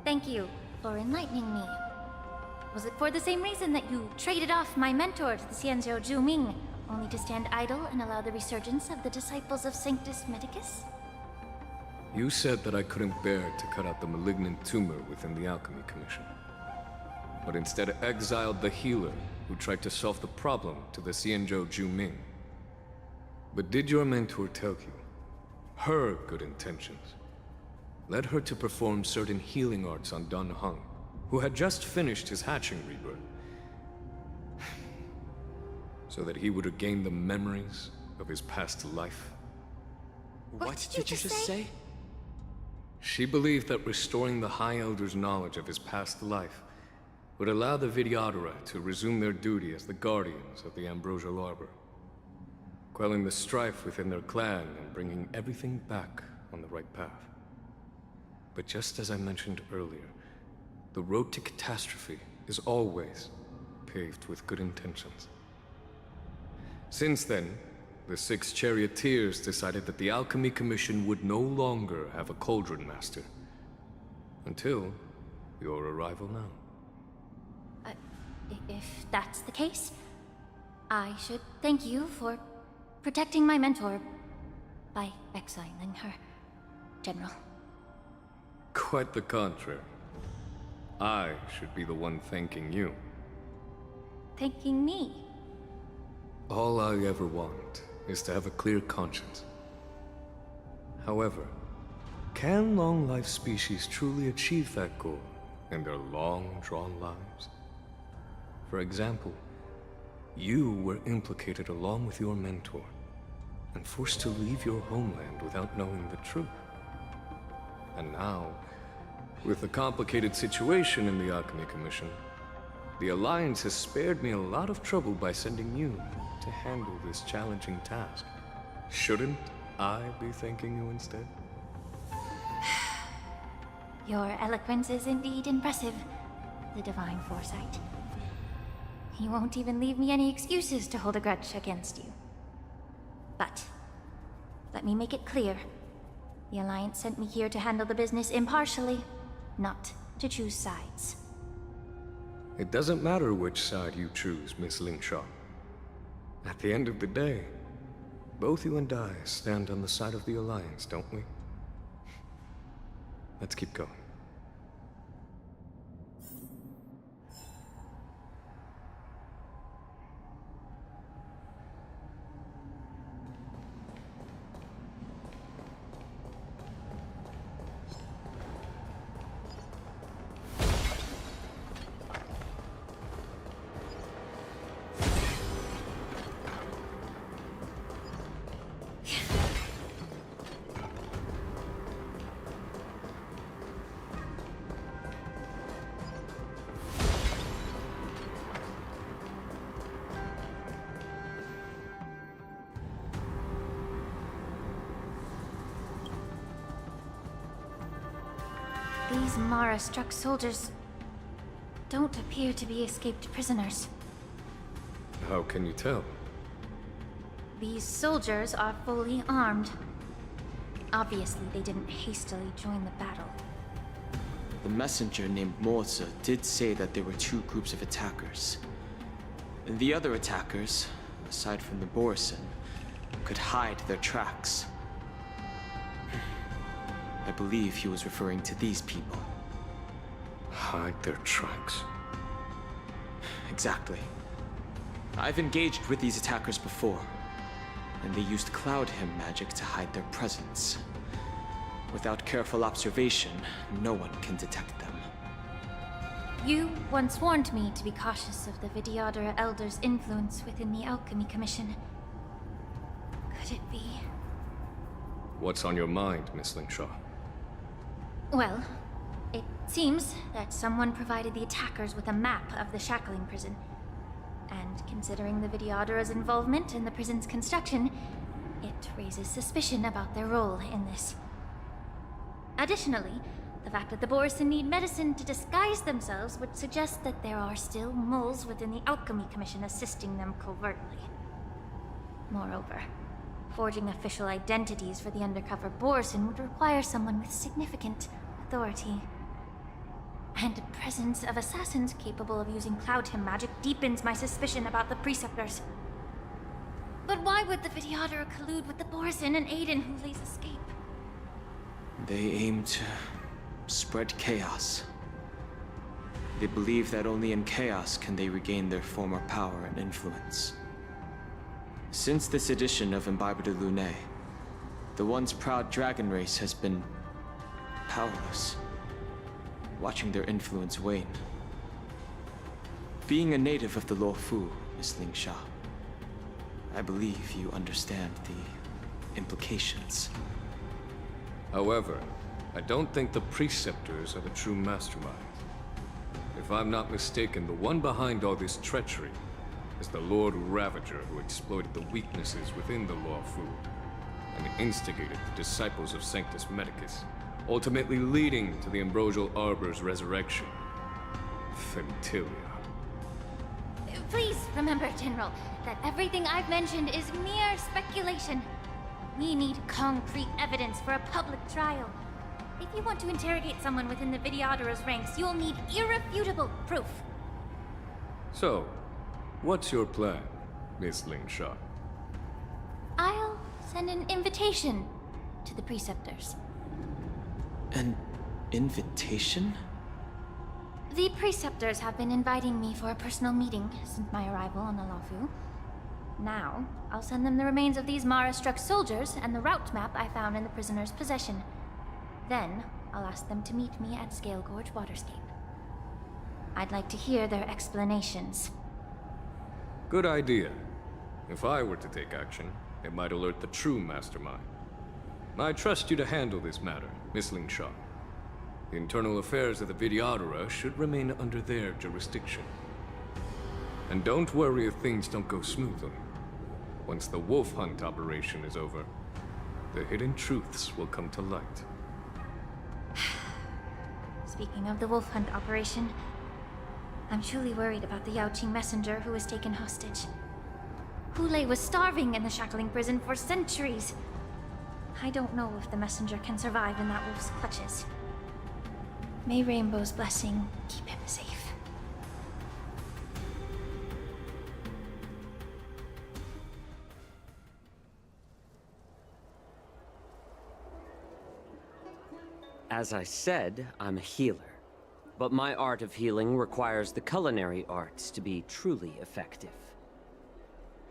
S9: Thank you for enlightening me. Was it for the same reason that you traded off my mentor to the Xianzhou Zhuming, only to stand idle and allow the resurgence of the disciples of Sanctus Medicus?
S10: You said that I couldn't bear to cut out the malignant tumor within the Alchemy Commission, but instead exiled the healer who tried to solve the problem to the Xianzhou Zhuming. But did your mentor tell you her good intentions led her to perform certain healing arts on Dan Heng, who had just finished his hatching rebirth, so that he would regain the memories of his past life?
S13: What did you just say?
S10: She believed that restoring the High Elder's knowledge of his past life would allow the Vidyadhara to resume their duty as the guardians of the Ambrosial Arbor, quelling the strife within their clan and bringing everything back on the right path. But just as I mentioned earlier, the road to catastrophe is always paved with good intentions. Since then, the 6 charioteers decided that the Alchemy Commission would no longer have a cauldron master. Until your arrival now.
S9: If that's the case, I should thank you for protecting my mentor by exiling her, General.
S10: Quite the contrary. I should be the one thanking you.
S9: Thanking me?
S10: All I ever want is to have a clear conscience. However, can long-life species truly achieve that goal in their long-drawn lives? For example, you were implicated along with your mentor, and forced to leave your homeland without knowing the truth. And now, with the complicated situation in the Alchemy Commission, the Alliance has spared me a lot of trouble by sending you to handle this challenging task. Shouldn't I be thanking you instead?
S9: Your eloquence is indeed impressive, the divine foresight. You won't even leave me any excuses to hold a grudge against you. But, let me make it clear. The Alliance sent me here to handle the business impartially, not to choose sides.
S10: It doesn't matter which side you choose, Miss Lingshaw. At the end of the day, both you and I stand on the side of the Alliance, don't we? Let's keep going.
S9: These Mara-struck soldiers don't appear to be escaped prisoners.
S10: How can you tell?
S9: These soldiers are fully armed. Obviously, they didn't hastily join the battle.
S13: The messenger named Morza did say that there were two groups of attackers. And the other attackers, aside from the Borison, could hide their tracks. I believe he was referring to these people.
S10: Hide their tracks?
S13: Exactly. I've engaged with these attackers before, and they used Cloud Hymn magic to hide their presence. Without careful observation, no one can detect them.
S9: You once warned me to be cautious of the Vidyadhara Elder's influence within the Alchemy Commission. Could it be?
S10: What's on your mind, Miss Lingshaw?
S9: Well, it seems that someone provided the attackers with a map of the shackling prison. And considering the Vidyadhara's involvement in the prison's construction, it raises suspicion about their role in this. Additionally, the fact that the Borison need medicine to disguise themselves would suggest that there are still moles within the Alchemy Commission assisting them covertly. Moreover, forging official identities for the undercover Borison would require someone with significant authority. And the presence of assassins capable of using Cloud Hymn magic deepens my suspicion about the Preceptors. But why would the Vidyadhara collude with the Borison and aid in Hulei's escape?
S13: They aim to spread chaos. They believe that only in chaos can they regain their former power and influence. Since this edition of Imbibe de Lune, the once proud dragon race has been powerless, watching their influence wane. Being a native of the Luofu, Miss Lingsha, I believe you understand the implications.
S10: However, I don't think the Preceptors are the true mastermind. If I'm not mistaken, the one behind all this treachery is the Lord Ravager who exploited the weaknesses within the Luofu and instigated the disciples of Sanctus Medicus, ultimately leading to the Ambrosial Arbor's resurrection. Fentilia.
S9: Please remember, General, that everything I've mentioned is mere speculation. We need concrete evidence for a public trial. If you want to interrogate someone within the Vidyadhara's ranks, you'll need irrefutable proof.
S10: So, what's your plan, Miss Lingshaw?
S9: I'll send an invitation to the Preceptors.
S13: An invitation?
S9: The Preceptors have been inviting me for a personal meeting since my arrival on the Luofu. Now, I'll send them the remains of these Mara-struck soldiers and the route map I found in the prisoner's possession. Then, I'll ask them to meet me at Scale Gorge Waterscape. I'd like to hear their explanations.
S10: Good idea. If I were to take action, it might alert the true mastermind. I trust you to handle this matter, Miss Lingshaw. The internal affairs of the Vidyadhara should remain under their jurisdiction. And don't worry if things don't go smoothly. Once the wolf hunt operation is over, the hidden truths will come to light.
S9: Speaking of the wolf hunt operation, I'm truly worried about the Yaoqing messenger who was taken hostage. Hulei was starving in the shackling prison for centuries. I don't know if the messenger can survive in that wolf's clutches. May Rainbow's blessing keep him safe.
S14: As I said, I'm a healer. But my art of healing requires the culinary arts to be truly effective.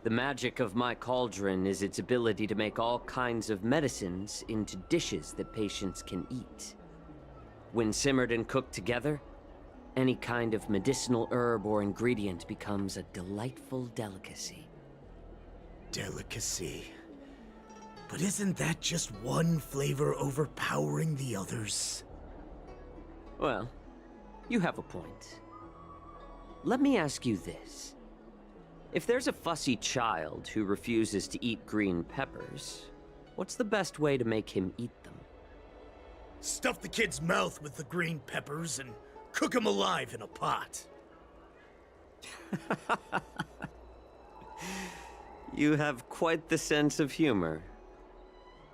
S14: The magic of my cauldron is its ability to make all kinds of medicines into dishes that patients can eat. When simmered and cooked together, any kind of medicinal herb or ingredient becomes a delightful delicacy.
S15: Delicacy. But isn't that just one flavor overpowering the others?
S14: Well, you have a point. Let me ask you this. If there's a fussy child who refuses to eat green peppers, what's the best way to make him eat them?
S15: Stuff the kid's mouth with the green peppers and cook him alive in a pot.
S14: You have quite the sense of humor.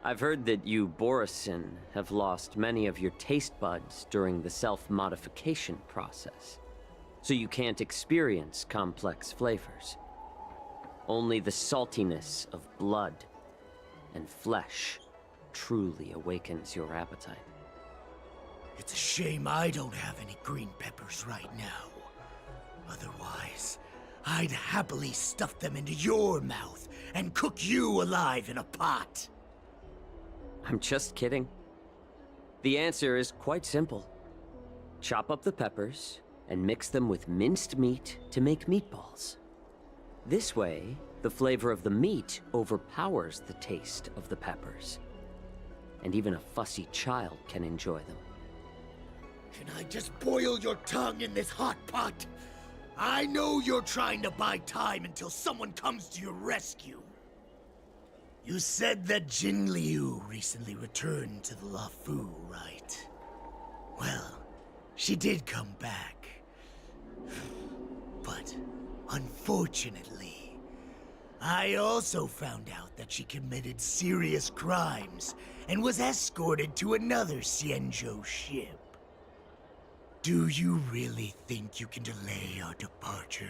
S14: I've heard that you, Borisin, have lost many of your taste buds during the self-modification process, so you can't experience complex flavors. Only the saltiness of blood and flesh truly awakens your appetite.
S15: It's a shame I don't have any green peppers right now. Otherwise, I'd happily stuff them into your mouth and cook you alive in a pot.
S14: I'm just kidding. The answer is quite simple. Chop up the peppers and mix them with minced meat to make meatballs. This way, the flavor of the meat overpowers the taste of the peppers. And even a fussy child can enjoy them.
S15: Can I just boil your tongue in this hot pot? I know you're trying to buy time until someone comes to your rescue. You said that Jin Liu recently returned to the Luofu, right? Well, she did come back. But, unfortunately, I also found out that she committed serious crimes and was escorted to another Xianzhou ship. Do you really think you can delay our departure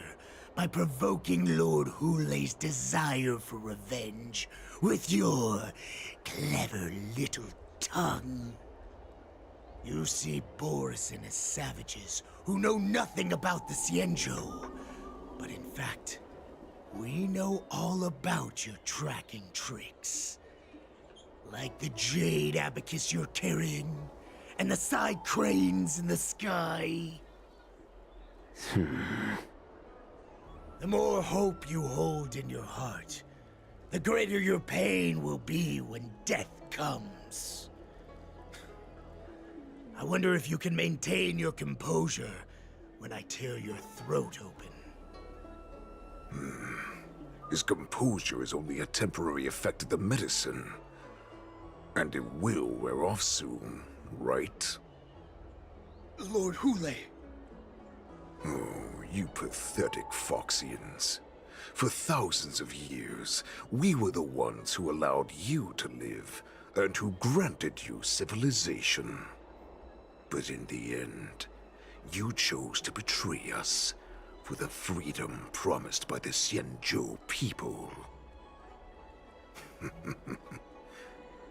S15: by provoking Lord Hulei's desire for revenge with your clever little tongue? You see Borisin as savages who know nothing about the Xianzhou, but in fact, we know all about your tracking tricks. Like the jade abacus you're carrying, and the side cranes in the sky. The more hope you hold in your heart, the greater your pain will be when death comes. I wonder if you can maintain your composure when I tear your throat open.
S12: His composure is only a temporary effect of the medicine. And it will wear off soon, right?
S15: Lord Hulei.
S12: Oh, you pathetic Foxians. For thousands of years, we were the ones who allowed you to live, and who granted you civilization. But in the end, you chose to betray us for the freedom promised by the Xianzhou people.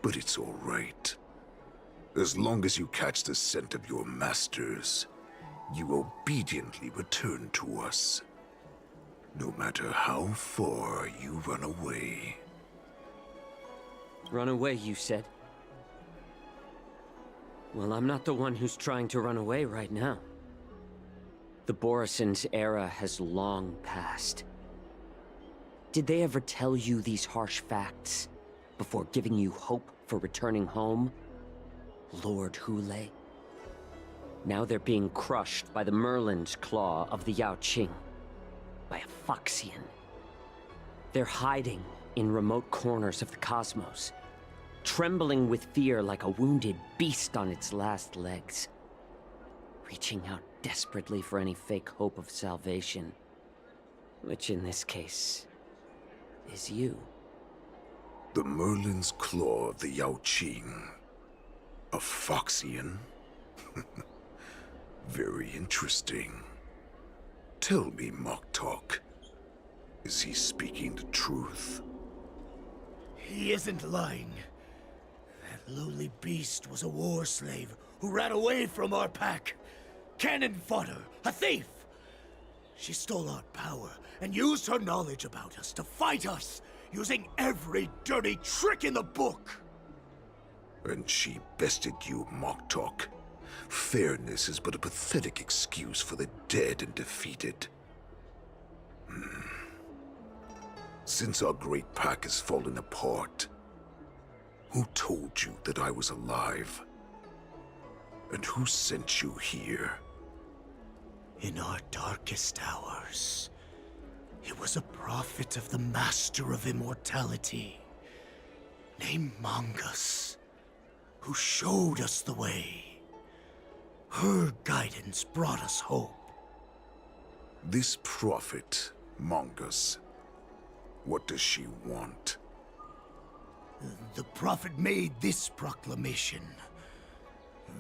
S12: But it's all right. As long as you catch the scent of your masters, you obediently return to us. No matter how far you run away.
S14: Run away, you said? Well, I'm not the one who's trying to run away right now. The Borisin's era has long passed. Did they ever tell you these harsh facts before giving you hope for returning home? Lord Hulei? Now they're being crushed by the Merlin's claw of the Yaoqing. By a Foxian. They're hiding in remote corners of the cosmos, trembling with fear like a wounded beast on its last legs, reaching out desperately for any fake hope of salvation, which in this case is you.
S12: The Merlin's claw of the Yaoqing. A Foxian? Very interesting. Tell me, Moktok, is he speaking the truth?
S15: He isn't lying. That lowly beast was a war slave who ran away from our pack. Cannon fodder, a thief! She stole our power and used her knowledge about us to fight us, using every dirty trick in the book!
S12: And she bested you, Moktok. Fairness is but a pathetic excuse for the dead and defeated. Since our great pack has fallen apart, who told you that I was alive? And who sent you here?
S15: In our darkest hours, it was a prophet of the Master of Immortality, named Mongus, who showed us the way. Her guidance brought us hope.
S12: This prophet, Mongus, what does she want?
S15: The prophet made this proclamation.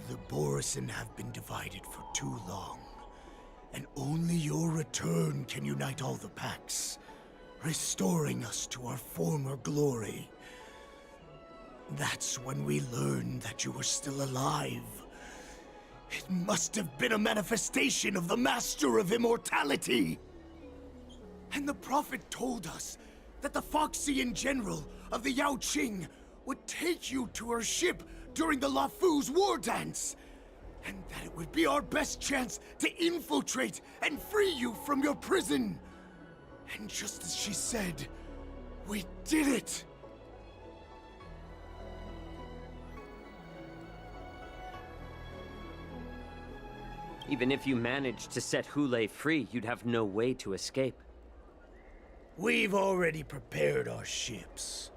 S15: The Borisin have been divided for too long, and only your return can unite all the packs, restoring us to our former glory. That's when we learned that you were still alive. It must have been a manifestation of the Master of Immortality! And the prophet told us that the Foxian General of the Yao Qing would take you to her ship during the Lafu's war dance, and that it would be our best chance to infiltrate and free you from your prison. And just as she said, we did it!
S14: Even if you managed to set Hule free, you'd have no way to escape.
S15: We've already prepared our ships,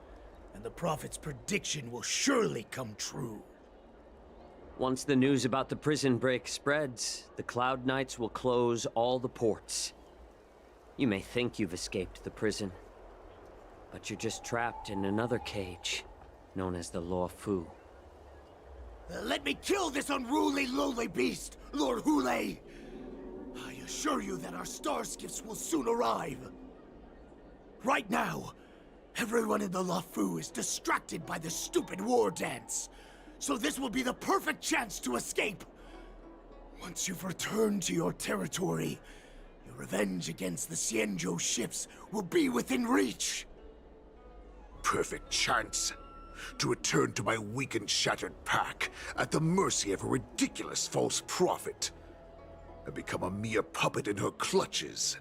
S15: and the Prophet's prediction will surely come true.
S14: Once the news about the prison break spreads, the Cloud Knights will close all the ports. You may think you've escaped the prison, but you're just trapped in another cage, known as the Law Fu.
S15: Let me kill this unruly, lowly beast, Lord Hule! I assure you that our star skiffs will soon arrive. Right now, everyone in the Lafu is distracted by the stupid war dance, so this will be the perfect chance to escape. Once you've returned to your territory, your revenge against the Xianzhou ships will be within reach.
S12: Perfect chance to return to my weak and shattered pack at the mercy of a ridiculous false prophet and become a mere puppet in her clutches.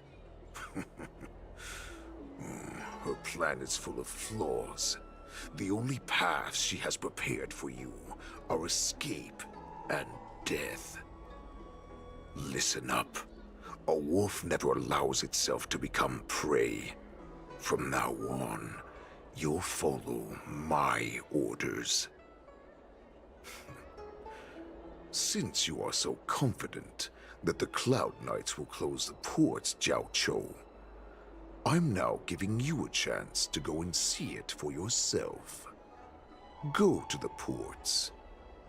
S12: Her plan is full of flaws. The only paths she has prepared for you are escape and death. Listen up. A wolf never allows itself to become prey. From now on, you'll follow my orders. Since you are so confident that the Cloud Knights will close the ports, Jiaoqiu, I'm now giving you a chance to go and see it for yourself. Go to the ports,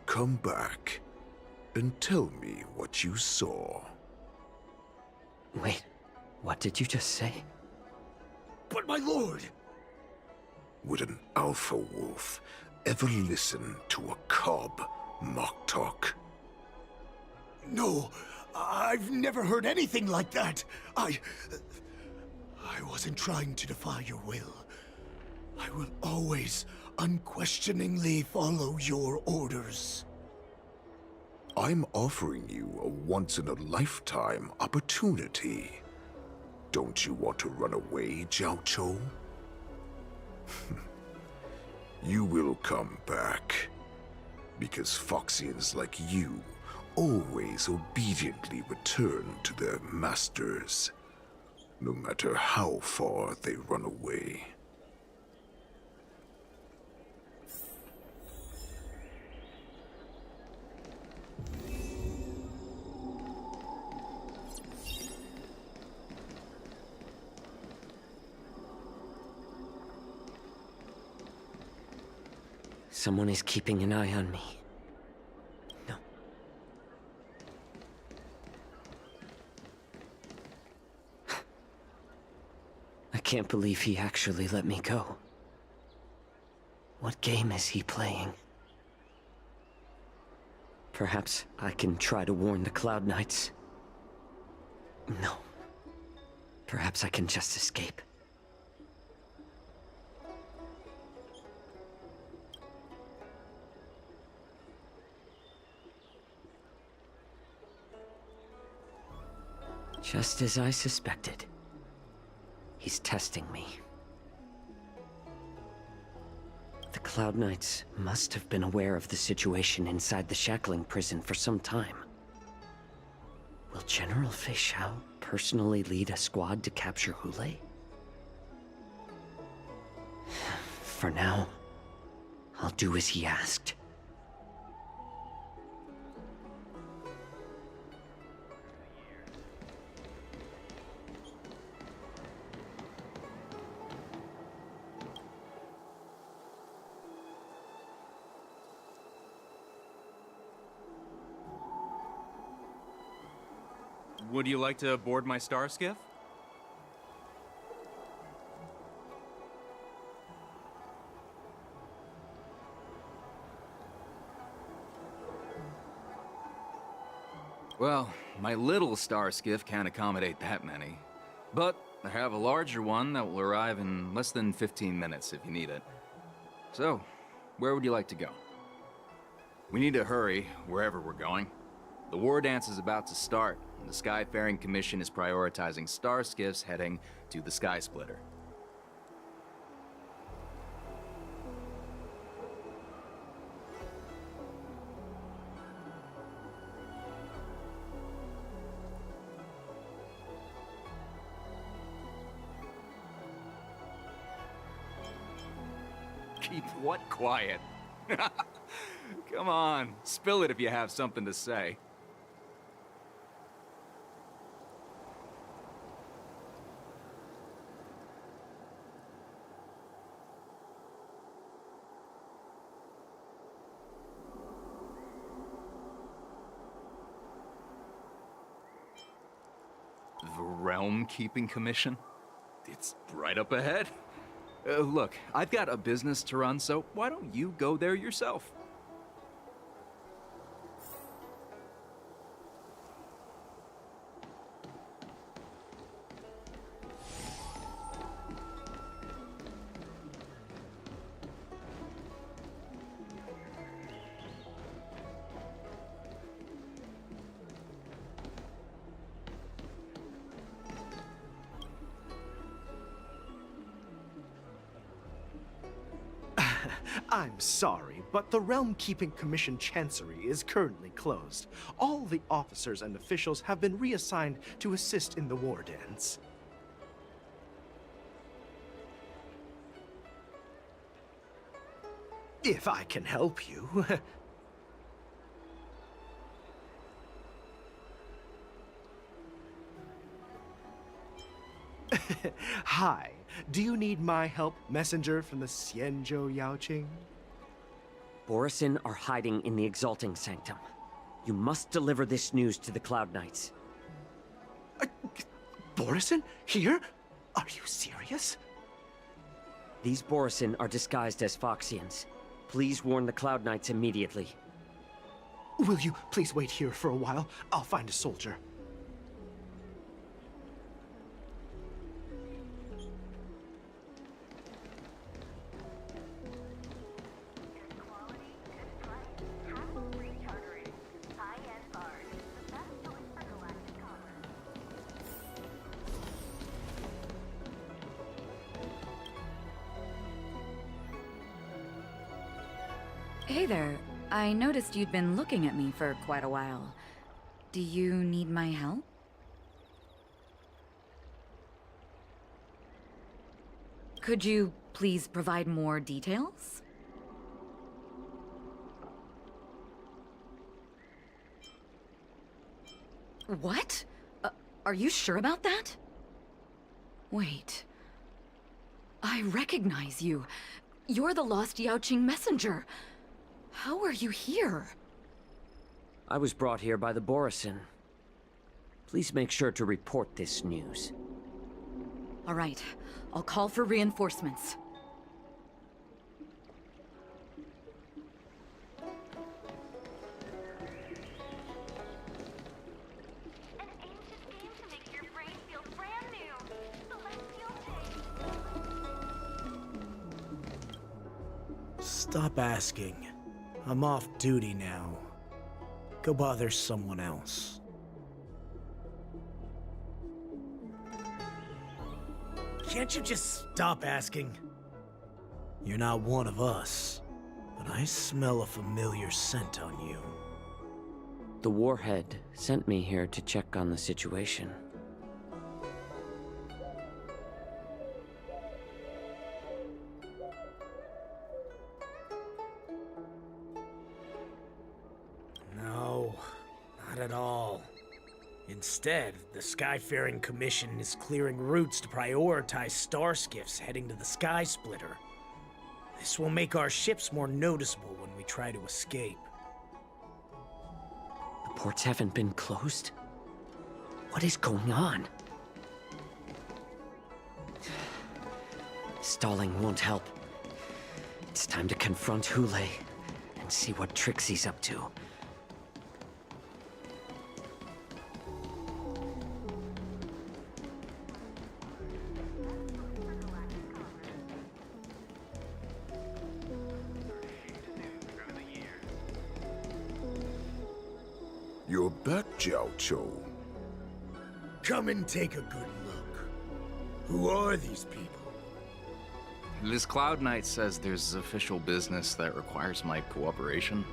S12: come back, and tell me what you saw.
S14: Wait, what did you just say?
S15: But my lord!
S12: Would an alpha wolf ever listen to a cub, Moktok?
S15: No, I've never heard anything like that. I wasn't trying to defy your will. I will always unquestioningly follow your orders.
S12: I'm offering you a once-in-a-lifetime opportunity. Don't you want to run away, Jiaoqiu? You will come back, because Foxians like you always obediently return to their masters, no matter how far they run away.
S14: Someone is keeping an eye on me. No. I can't believe he actually let me go. What game is he playing? Perhaps I can try to warn the Cloud Knights. No. Perhaps I can just escape. Just as I suspected. He's testing me. The Cloud Knights must have been aware of the situation inside the shackling prison for some time. Will General Fei Xiao personally lead a squad to capture Hule? For now, I'll do as he asked.
S16: Would you like to board my star skiff?
S17: Well, my little star skiff can't accommodate that many. But I have a larger one that will arrive in less than 15 minutes if you need it. So, where would you like to go? We need to hurry wherever we're going. The war dance is about to start, and the Skyfaring Commission is prioritizing star skiffs heading to the Sky Splitter. Keep what quiet? Come on, spill it if you have something to say. The Realm Keeping Commission? It's right up ahead. Look, I've got a business to run, so why don't you go there yourself?
S5: I'm sorry, but the Realm Keeping Commission Chancery is currently closed. All the officers and officials have been reassigned to assist in the war dance. If I can help you. Hi. Do you need my help, messenger from the Xianzhou Yaoqing?
S14: Borisin are hiding in the Exalting Sanctum. You must deliver this news to the Cloud Knights.
S5: Borisin? Here? Are you serious?
S14: These Borisin are disguised as Foxians. Please warn the Cloud Knights immediately.
S5: Will you please wait here for a while? I'll find a soldier.
S18: Hey there. I noticed you'd been looking at me for quite a while. Do you need my help? Could you please provide more details? What? Are you sure about that? Wait. I recognize you. You're the lost Yaoqing messenger. How are you here?
S14: I was brought here by the Borisin. Please make sure to report this news.
S18: All right. I'll call for reinforcements.
S15: Stop asking. I'm off duty now. Go bother someone else. Can't you just stop asking? You're not one of us, but I smell a familiar scent on you.
S14: The Warhead sent me here to check on the situation.
S15: No, not at all. Instead, the Skyfaring Commission is clearing routes to prioritize star skiffs heading to the Sky Splitter. This will make our ships more noticeable when we try to escape.
S14: The ports haven't been closed? What is going on? Stalling won't help. It's time to confront Hule and see what tricks he's up to.
S12: You're back, Jiao.
S15: Come and take a good look. Who are these people?
S17: This Cloud Knight says there's official business that requires my cooperation.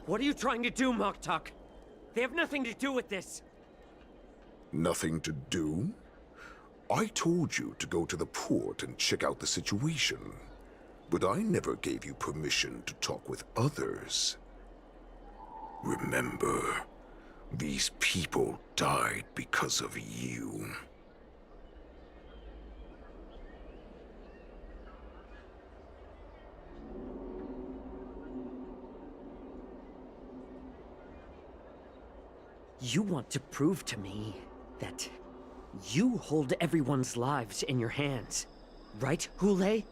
S14: What are you trying to do, Moktok? They have nothing to do with this.
S12: Nothing to do? I told you to go to the port and check out the situation. But I never gave you permission to talk with others. Remember, these people died because of you.
S14: You want to prove to me that you hold everyone's lives in your hands, right, Hule?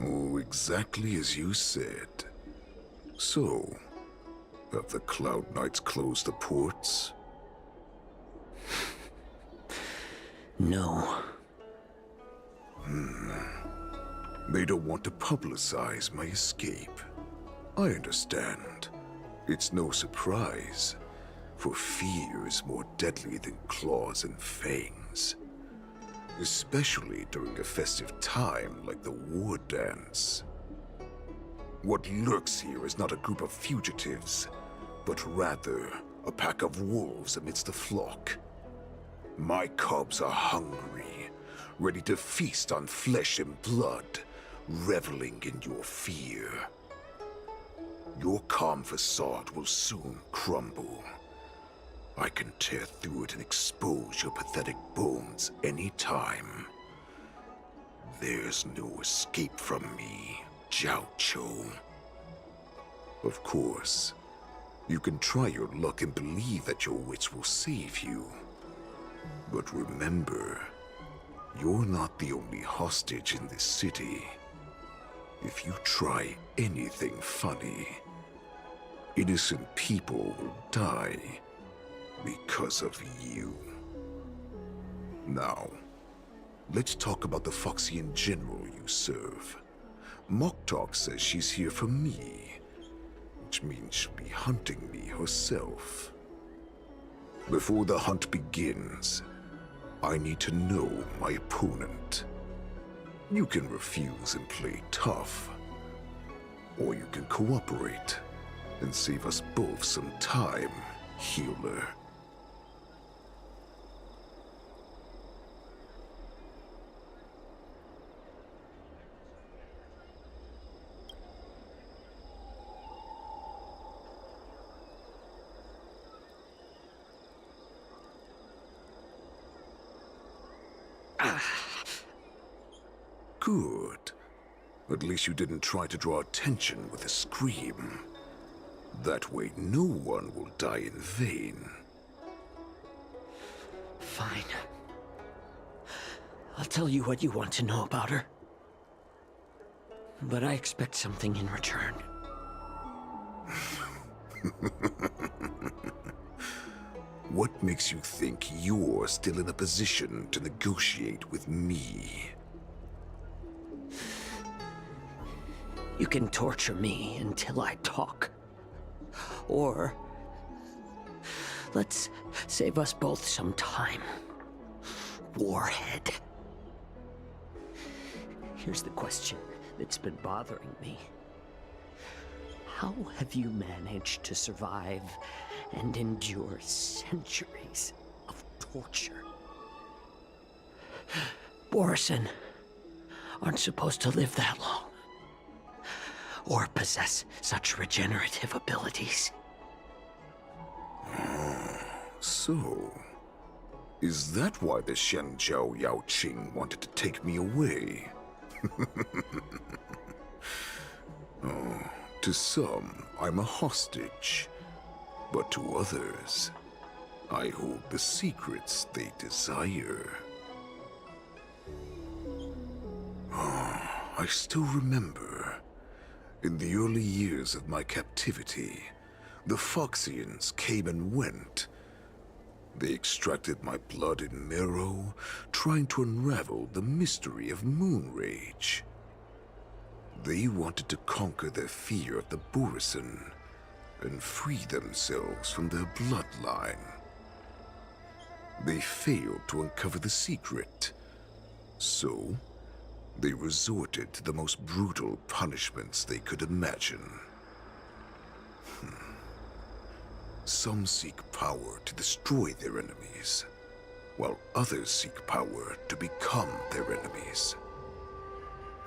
S12: Oh, exactly as you said. So, have the Cloud Knights closed the ports?
S14: No.
S12: They don't want to publicize my escape. I understand. It's no surprise, for fear is more deadly than claws and fangs. Especially during a festive time like the War Dance. What lurks here is not a group of fugitives, but rather a pack of wolves amidst the flock. My cubs are hungry, ready to feast on flesh and blood, reveling in your fear. Your calm facade will soon crumble. I can tear through it and expose your pathetic bones any time. There's no escape from me, Jiao. Of course, you can try your luck and believe that your wits will save you. But remember, you're not the only hostage in this city. If you try anything funny, innocent people will die. Because of you. Now, let's talk about the Foxian general you serve. Moktok says she's here for me, which means she'll be hunting me herself. Before the hunt begins, I need to know my opponent. You can refuse and play tough, or you can cooperate and save us both some time, healer. Good. At least you didn't try to draw attention with a scream. That way no one will die in vain.
S14: Fine. I'll tell you what you want to know about her. But I expect something in return.
S12: What makes you think you're still in a position to negotiate with me?
S14: You can torture me until I talk. Or let's save us both some time. Warhead. Here's the question that's been bothering me. How have you managed to survive and endure centuries of torture? Borison aren't supposed to live that long. Or possess such regenerative abilities.
S12: So, is that why the Shenjiao Yaoqing wanted to take me away? To some, I'm a hostage, but to others, I hold the secrets they desire. I still remember, in the early years of my captivity, the Foxians came and went. They extracted my blood and marrow, trying to unravel the mystery of moon rage. They wanted to conquer their fear of the Borison and free themselves from their bloodline. They failed to uncover the secret, so they resorted to the most brutal punishments they could imagine. Some seek power to destroy their enemies, while others seek power to become their enemies.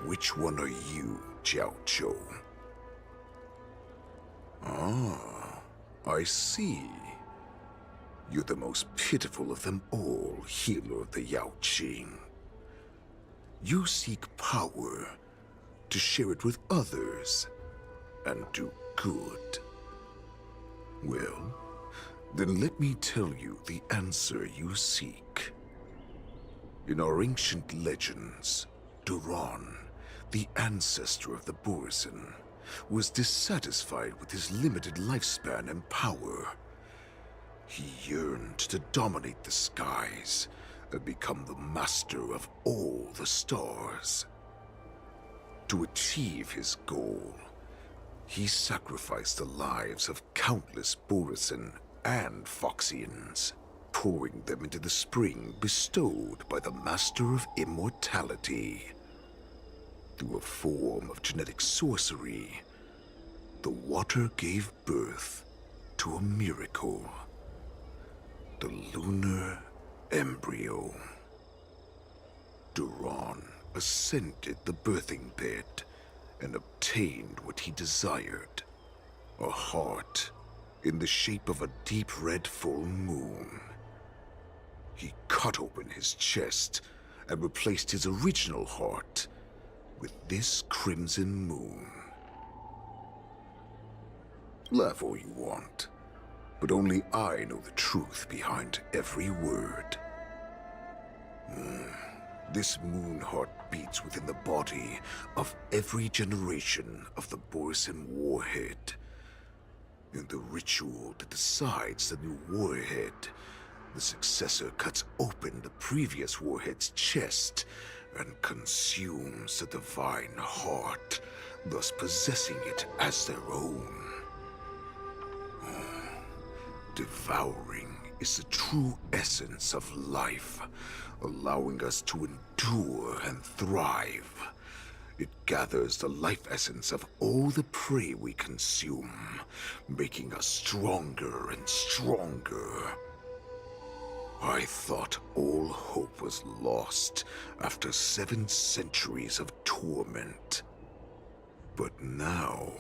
S12: Which one are you, Jiao Chou? Ah, I see. You're the most pitiful of them all, healer of the Yao Qing. You seek power to share it with others and do good. Well, then let me tell you the answer you seek. In our ancient legends, Duran, the ancestor of the Borison, was dissatisfied with his limited lifespan and power. He yearned to dominate the skies and become the master of all the stars. To achieve his goal, he sacrificed the lives of countless Borison and Foxians, pouring them into the spring bestowed by the Master of Immortality. Through a form of genetic sorcery, the water gave birth to a miracle. The lunar embryo. Duran ascended the birthing bed and obtained what he desired. A heart in the shape of a deep red full moon. He cut open his chest and replaced his original heart with this crimson moon. Laugh all you want, but only I know the truth behind every word. This moon heart beats within the body of every generation of the Borison warhead. In the ritual that decides the new warhead, the successor cuts open the previous warhead's chest and consumes the divine heart, thus possessing it as their own. Devouring is the true essence of life, allowing us to endure and thrive. It gathers the life essence of all the prey we consume, making us stronger and stronger. I thought all hope was lost after 7 centuries of torment. But now,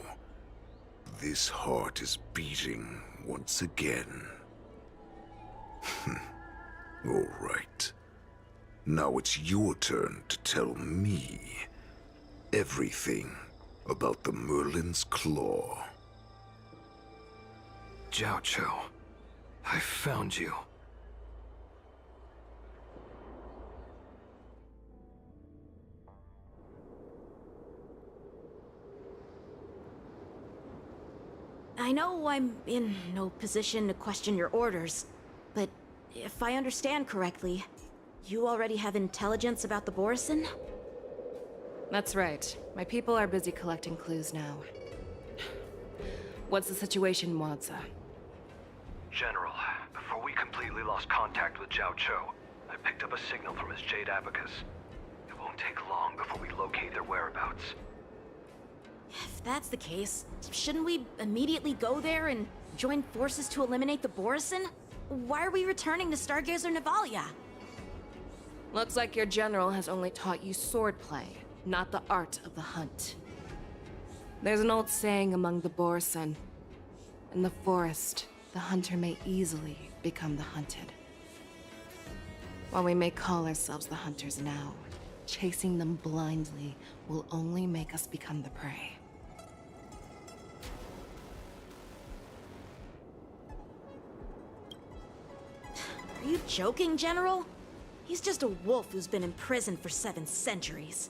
S12: this heart is beating once again. All right. Now it's your turn to tell me everything about the Merlin's Claw.
S10: Jiao Chou, I found you.
S1: I know I'm in no position to question your orders, but if I understand correctly, you already have intelligence about the Borison?
S6: That's right. My people are busy collecting clues now. What's the situation, Wadza?
S19: General, before we completely lost contact with Jiao Chou, I picked up a signal from his Jade Abacus. It won't take long before we locate their whereabouts.
S1: If that's the case, shouldn't we immediately go there and join forces to eliminate the Borison? Why are we returning to Stargazer Navalia?
S6: Looks like your general has only taught you swordplay, not the art of the hunt. There's an old saying among the Borison. In the forest, the hunter may easily become the hunted. While we may call ourselves the hunters now, chasing them blindly will only make us become the prey.
S1: Are you joking, General? He's just a wolf who's been imprisoned for 7 centuries.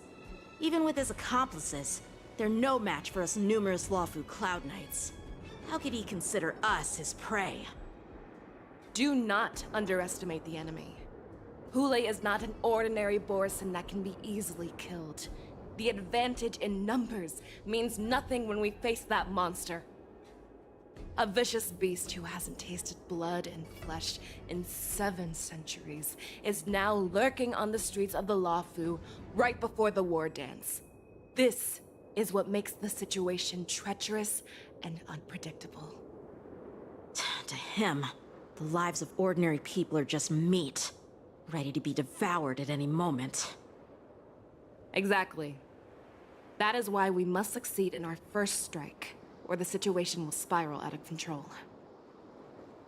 S1: Even with his accomplices, they're no match for us numerous Lawfu Cloud Knights. How could he consider us his prey?
S6: Do not underestimate the enemy. Hule is not an ordinary Borisin that can be easily killed. The advantage in numbers means nothing when we face that monster. A vicious beast who hasn't tasted blood and flesh in 7 centuries is now lurking on the streets of the Lawfu right before the war dance. This is what makes the situation treacherous and unpredictable.
S1: To him, the lives of ordinary people are just meat, ready to be devoured at any moment.
S6: Exactly. That is why we must succeed in our first strike, or the situation will spiral out of control.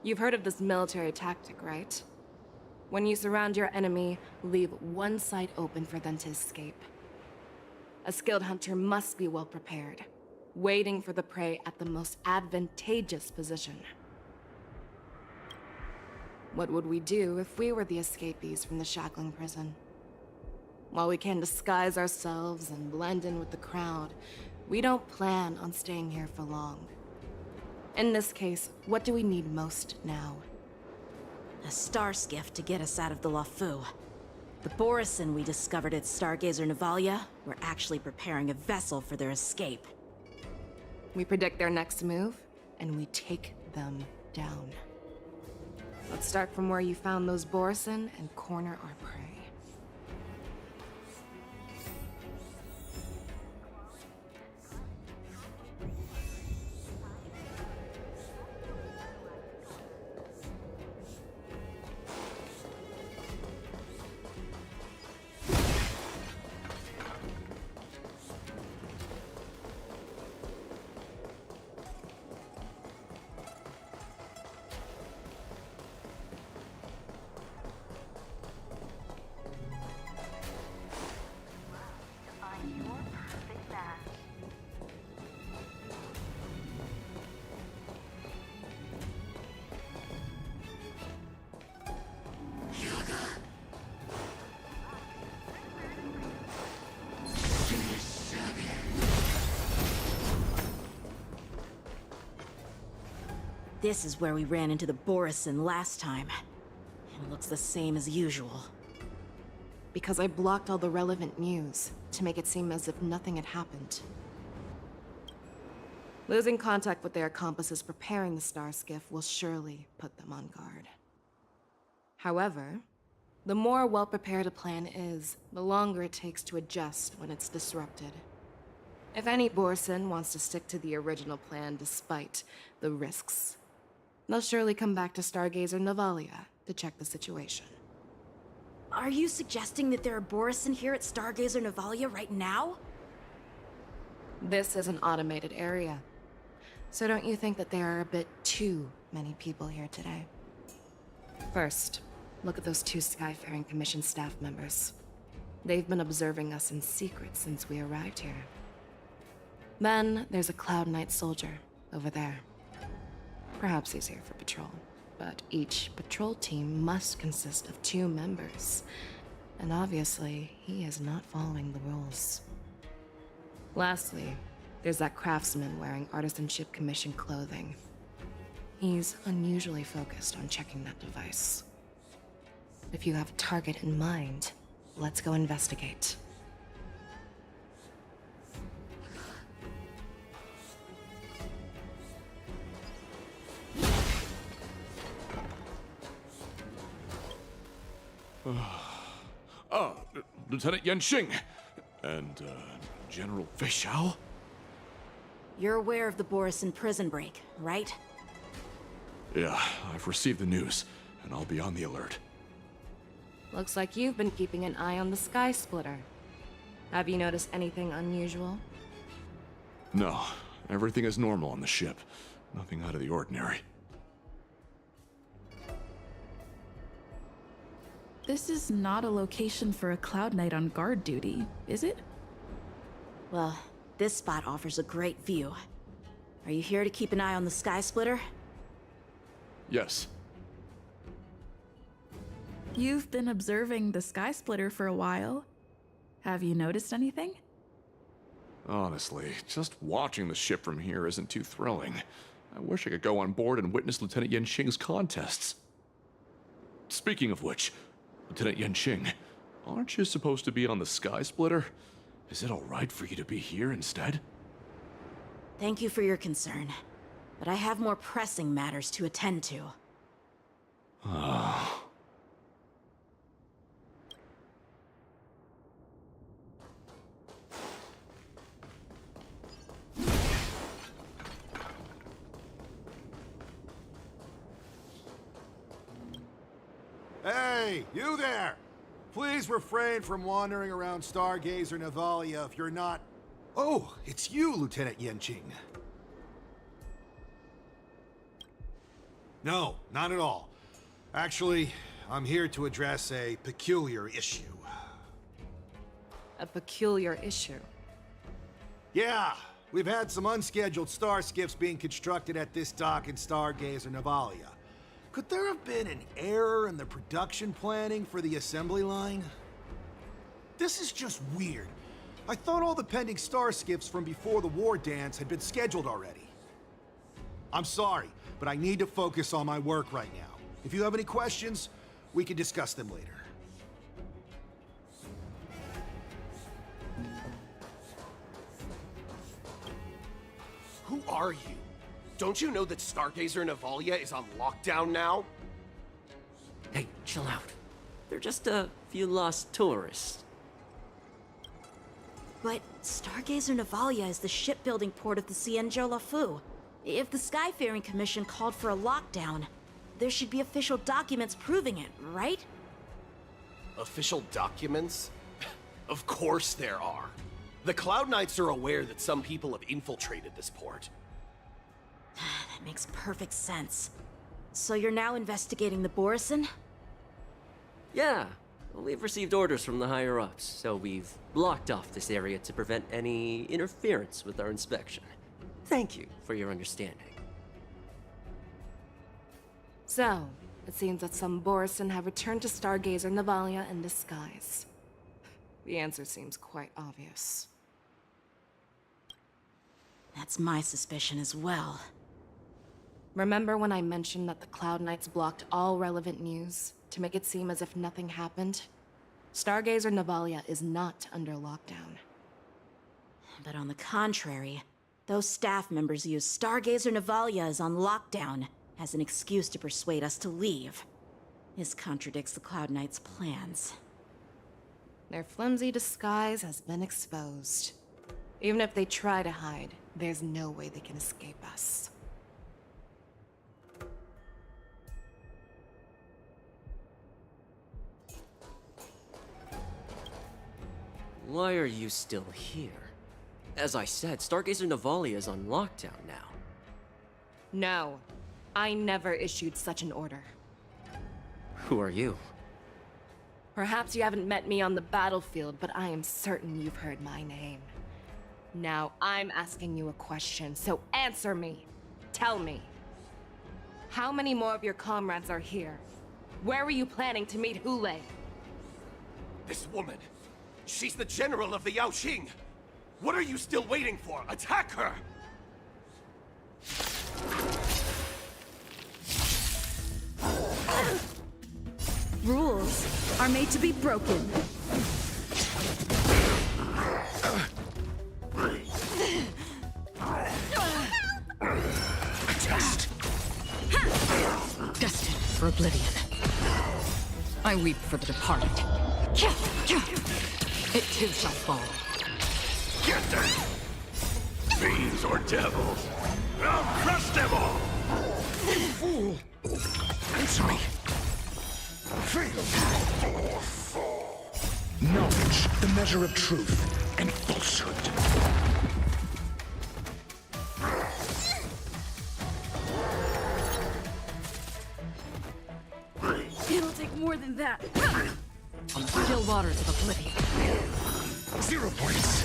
S6: You've heard of this military tactic, right? When you surround your enemy, leave one side open for them to escape. A skilled hunter must be well prepared, waiting for the prey at the most advantageous position. What would we do if we were the escapees from the shackling prison? While we can disguise ourselves and blend in with the crowd, we don't plan on staying here for long. In this case, what do we need most now?
S1: A star skiff to get us out of the Lawfu. The Borisin we discovered at Stargazer Navalia were actually preparing a vessel for their escape.
S6: We predict their next move, and we take them down. Let's start from where you found those Borisin and corner our prey.
S1: This is where we ran into the Borisin last time. It looks the same as usual.
S6: Because I blocked all the relevant news to make it seem as if nothing had happened. Losing contact with their accomplices preparing the star skiff will surely put them on guard. However, the more well-prepared a plan is, the longer it takes to adjust when it's disrupted. If any Borisin wants to stick to the original plan despite the risks, they'll surely come back to Stargazer Navalia to check the situation.
S1: Are you suggesting that there are Borisin here at Stargazer Navalia right now?
S6: This is an automated area. So don't you think that there are a bit too many people here today? First, look at those 2 Skyfaring Commission staff members. They've been observing us in secret since we arrived here. Then there's a Cloud Knight soldier over there. Perhaps he's here for patrol, but each patrol team must consist of 2 members. And obviously, he is not following the rules. Lastly, there's that craftsman wearing Artisanship Commission clothing. He's unusually focused on checking that device. If you have a target in mind, let's go investigate.
S20: Lieutenant Yenxing, and, General Fei Xiao?
S1: You're aware of the Borisin prison break, right?
S20: Yeah, I've received the news, and I'll be on the alert.
S6: Looks like you've been keeping an eye on the Sky Splitter. Have you noticed anything unusual?
S20: No, everything is normal on the ship. Nothing out of the ordinary.
S2: This is not a location for a Cloud Knight on guard duty, is it?
S1: Well, this spot offers a great view. Are you here to keep an eye on the Sky Splitter?
S20: Yes.
S2: You've been observing the Sky Splitter for a while. Have you noticed anything?
S20: Honestly, just watching the ship from here isn't too thrilling. I wish I could go on board and witness Lieutenant Yenqing's contests. Speaking of which, Lieutenant Yenqing, aren't you supposed to be on the Sky Splitter? Is it alright for you to be here instead?
S1: Thank you for your concern, but I have more pressing matters to attend to.
S20: Ah.
S21: Hey, you there! Please refrain from wandering around Stargazer Navalia if you're not... Oh, it's you, Lieutenant Yenqing. No, not at all. Actually, I'm here to address a peculiar issue.
S6: A peculiar issue?
S21: Yeah, we've had some unscheduled star skiffs being constructed at this dock in Stargazer Navalia. Could there have been an error in the production planning for the assembly line? This is just weird. I thought all the pending star skiffs from before the war dance had been scheduled already. I'm sorry, but I need to focus on my work right now. If you have any questions, we can discuss them later.
S22: Who are you? Don't you know that Stargazer Navalia is on lockdown now?
S14: Hey, chill out. They're just a few lost tourists.
S1: But Stargazer Navalia is the shipbuilding port of the Cienjo Lafu. If the Skyfaring Commission called for a lockdown, there should be official documents proving it, right?
S22: Official documents? Of course there are. The Cloud Knights are aware that some people have infiltrated this port.
S1: That makes perfect sense. So you're now investigating the Borison?
S14: Yeah, we've received orders from the higher-ups, so we've blocked off this area to prevent any interference with our inspection. Thank you for your understanding.
S6: So, it seems that some Borison have returned to Stargazer Navalia in disguise. The answer seems quite obvious.
S1: That's my suspicion as well.
S6: Remember when I mentioned that the Cloud Knights blocked all relevant news to make it seem as if nothing happened? Stargazer Navalia is not under lockdown.
S1: But on the contrary, those staff members use Stargazer Navalia is on lockdown as an excuse to persuade us to leave. This contradicts the Cloud Knights' plans.
S6: Their flimsy disguise has been exposed. Even if they try to hide, there's no way they can escape us.
S14: Why are you still here? As I said, Stargazer Navalia is on lockdown now.
S6: No, I never issued such an order.
S14: Who are you?
S6: Perhaps you haven't met me on the battlefield, but I am certain you've heard my name. Now I'm asking you a question, so answer me. Tell me. How many more of your comrades are here? Where were you planning to meet Hule?
S22: This woman, she's the general of the Yaoxing. What are you still waiting for? Attack her!
S2: Rules are made to be broken.
S18: Destined for oblivion. I weep for the departed. It too shall fall.
S12: Get them! Fiends or devils! I'll crush them all! Fool! Answer me! Knowledge, the measure of truth and falsehood.
S2: It'll take more than that.
S18: On the still waters of oblivion.
S12: 0 points.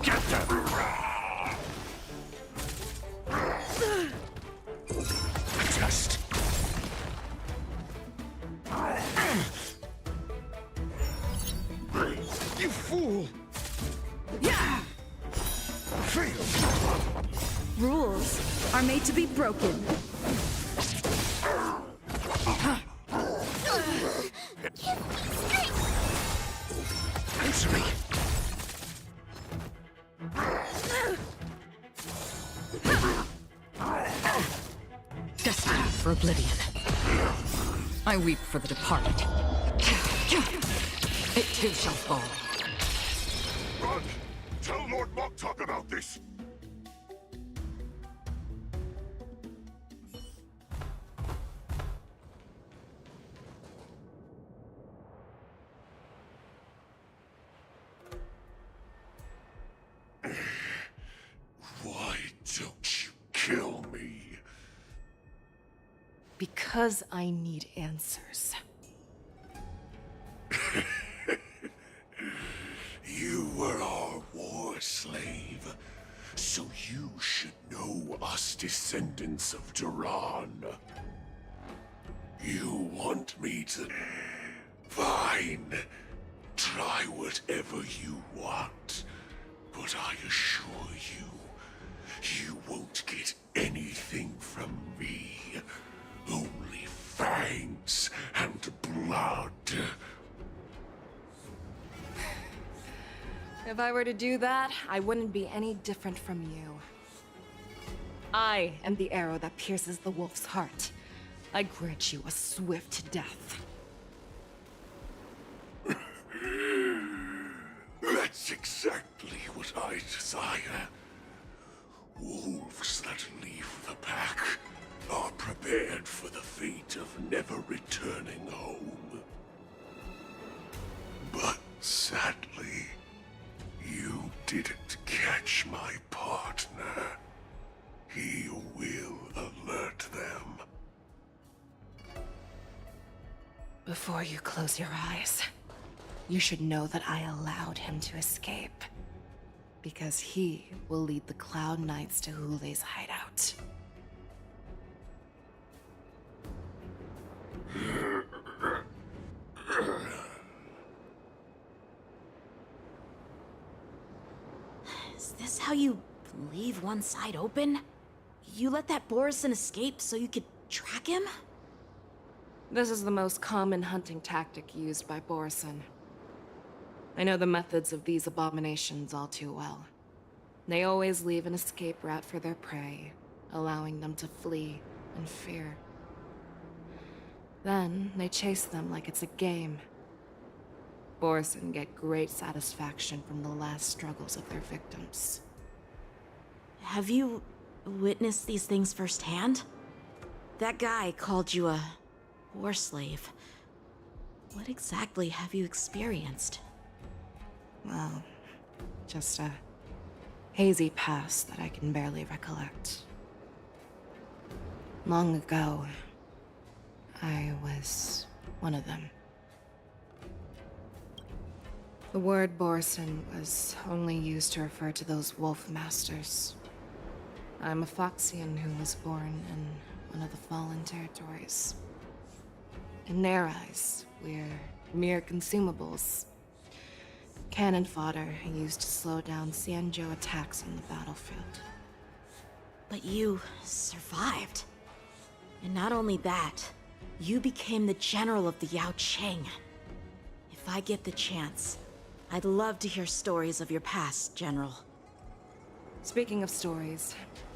S12: Get them! Just.
S2: Rules are made to be broken.
S12: Answer me.
S18: Destined for oblivion. I weep for the departed. It too shall fall.
S12: Run! Tell Lord Moktok about this! Why don't you kill me?
S6: Because I need answers.
S12: You were our war slave, so you should know us descendants of Duran. You want me to... Fine. Try whatever you want. But I assure you, you won't get anything from me. Only fangs and blood.
S6: If I were to do that, I wouldn't be any different from you. I am the arrow that pierces the wolf's heart. I grant you a swift death.
S12: That's exactly what I desire. Wolves that leave the pack are prepared for the fate of never returning home. But sadly, you didn't catch my partner. He will alert them.
S6: Before you close your eyes, you should know that I allowed him to escape. Because he will lead the Cloud Knights to Hule's hideout.
S1: Is this how you leave one side open? You let that Borison escape so you could track him?
S6: This is the most common hunting tactic used by Borison. I know the methods of these abominations all too well. They always leave an escape route for their prey, allowing them to flee in fear. Then, they chase them like it's a game. Borison get great satisfaction from the last struggles of their victims.
S1: Have you witnessed these things firsthand? That guy called you a war slave. What exactly have you experienced?
S6: Well, just a hazy past that I can barely recollect. Long ago, I was one of them. The word Borison was only used to refer to those wolf masters. I'm a Foxian who was born in one of the fallen territories. In their eyes, we're mere consumables. Cannon fodder used to slow down Xianzhou attacks on the battlefield.
S1: But you survived. And not only that, you became the general of the Yao Cheng. If I get the chance, I'd love to hear stories of your past, General.
S6: Speaking of stories,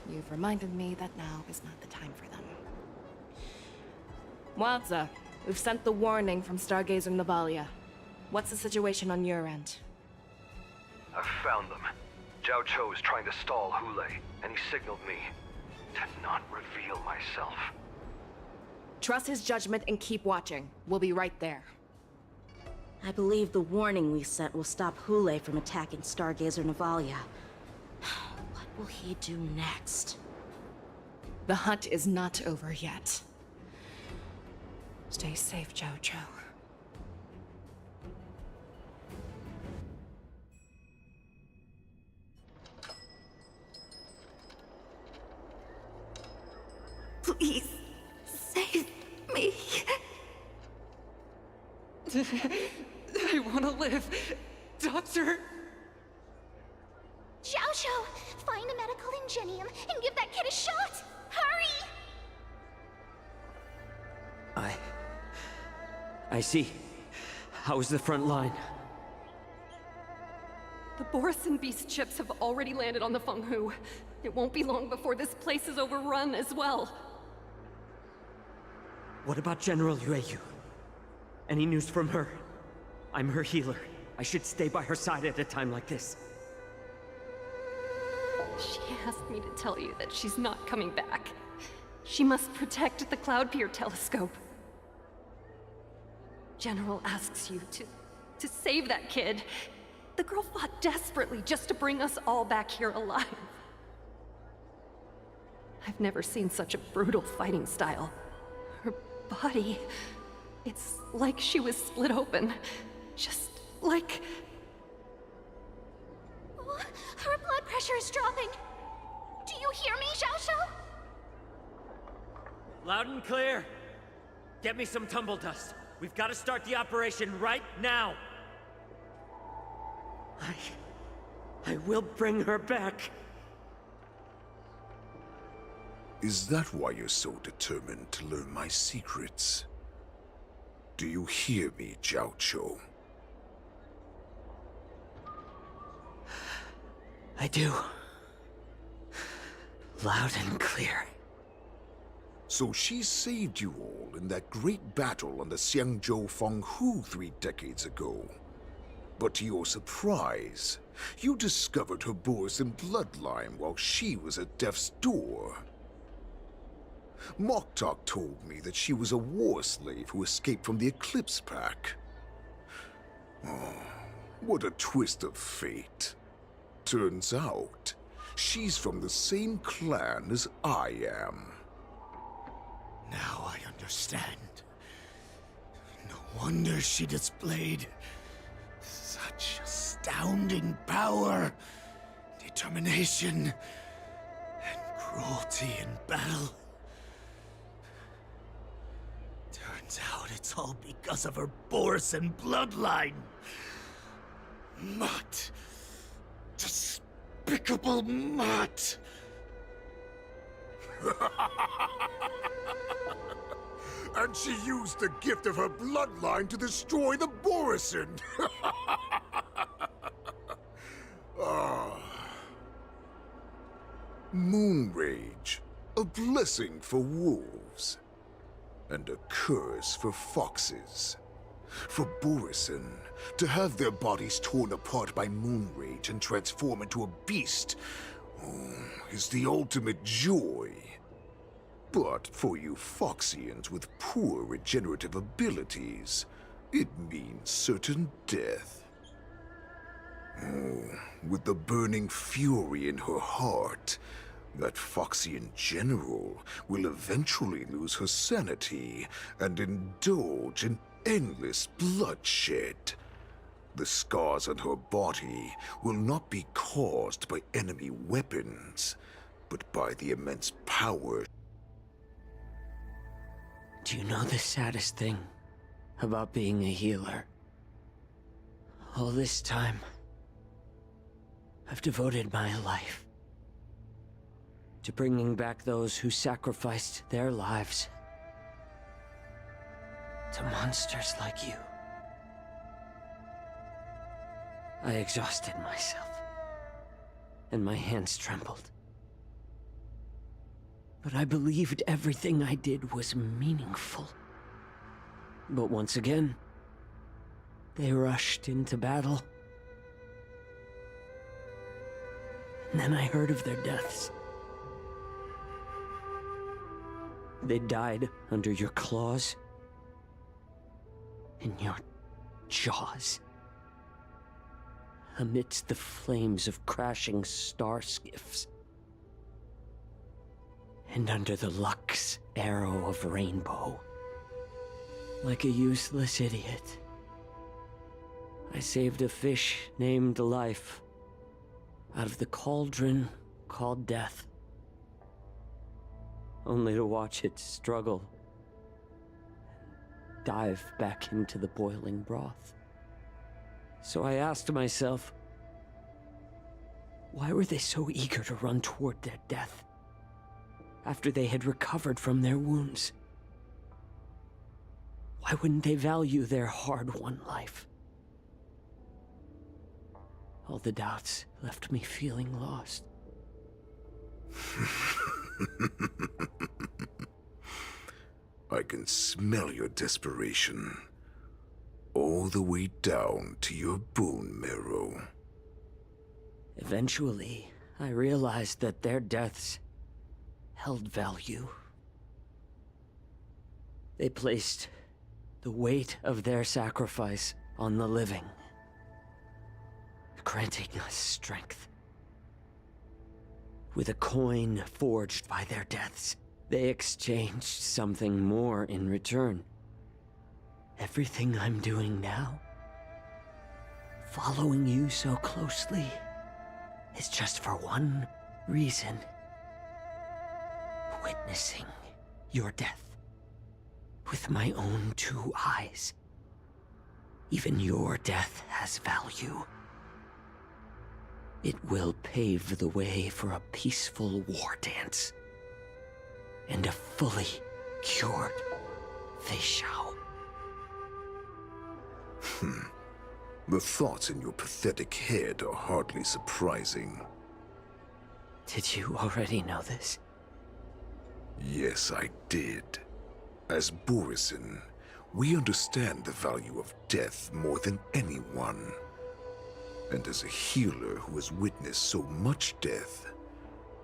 S6: you've reminded me that now is not the time for them. Wadza, we've sent the warning from Stargazer Navalia. What's the situation on your end?
S19: I've found them. Zhao Cho is trying to stall Hule, and he signaled me to not reveal myself.
S6: Trust his judgment and keep watching. We'll be right there.
S1: I believe the warning we sent will stop Hule from attacking Stargazer Navalia. What will he do next?
S6: The hunt is not over yet. Stay safe, Zhao Cho.
S18: Please, save me. I want to live. Doctor!
S9: Xiao Xiao! Find a medical ingenium and give that kid a shot! Hurry!
S14: I see. How's the front line?
S4: The Borison Beast ships have already landed on the Fenghu. It won't be long before this place is overrun as well.
S14: What about General Yueyu? Any news from her? I'm her healer. I should stay by her side at a time like this.
S4: She asked me to tell you that she's not coming back. She must protect the Cloudpeer telescope. General asks you to save that kid. The girl fought desperately just to bring us all back here alive. I've never seen such a brutal fighting style. Her body, it's like she was split open. Just like...
S9: Oh, her blood pressure is dropping. Do you hear me, Xiao Xiao?
S14: Loud and clear. Get me some tumble dust. We've got to start the operation right now. I will bring her back.
S12: Is that why you're so determined to learn my secrets? Do you hear me, Jiao Chou?
S14: I do. Loud and clear.
S12: So she saved you all in that great battle on the Xiangzhou Fenghu 3 decades ago. But to your surprise, you discovered her Borison bloodline while she was at death's door. Moktok told me that she was a war slave who escaped from the Eclipse Pack. Oh, what a twist of fate. Turns out, she's from the same clan as I am.
S15: Now I understand. No wonder she displayed such astounding power, determination, and cruelty in battle. Turns out it's all because of her Borison bloodline. Mutt. Despicable mutt.
S12: And she used the gift of her bloodline to destroy the Borison. Moon Rage, a blessing for wolves, and a curse for foxes. For Borison, to have their bodies torn apart by Moon Rage and transform into a beast is the ultimate joy. But for you Foxians with poor regenerative abilities, it means certain death. Oh, with the burning fury in her heart, that Foxian general will eventually lose her sanity and indulge in endless bloodshed. The scars on her body will not be caused by enemy weapons, but by the immense power.
S14: Do you know the saddest thing about being a healer? All this time, I've devoted my life to bringing back those who sacrificed their lives to monsters like you. I exhausted myself, and my hands trembled. But I believed everything I did was meaningful. But once again, they rushed into battle. And then I heard of their deaths. They died under your claws, in your jaws, amidst the flames of crashing star skiffs, and under the Lux arrow of Rainbow. Like a useless idiot, I saved a fish named Life out of the cauldron called Death, only to watch it struggle and dive back into the boiling broth. So I asked myself, Why were they so eager to run toward their death after they had recovered from their wounds? Why wouldn't they value their hard-won life? All the doubts left me feeling lost.
S12: I can smell your desperation, all the way down to your bone marrow.
S14: Eventually, I realized that their deaths held value. They placed the weight of their sacrifice on the living, granting us strength. With a coin forged by their deaths, they exchanged something more in return. Everything I'm doing now, following you so closely, is just for one reason. Witnessing your death with my own 2 eyes. Even your death has value. It will pave the way for a peaceful war dance and a fully cured Fei Shao.
S12: The thoughts in your pathetic head are hardly surprising.
S14: Did you already know this?
S12: Yes, I did. As Borisin, we understand the value of death more than anyone. And as a healer who has witnessed so much death,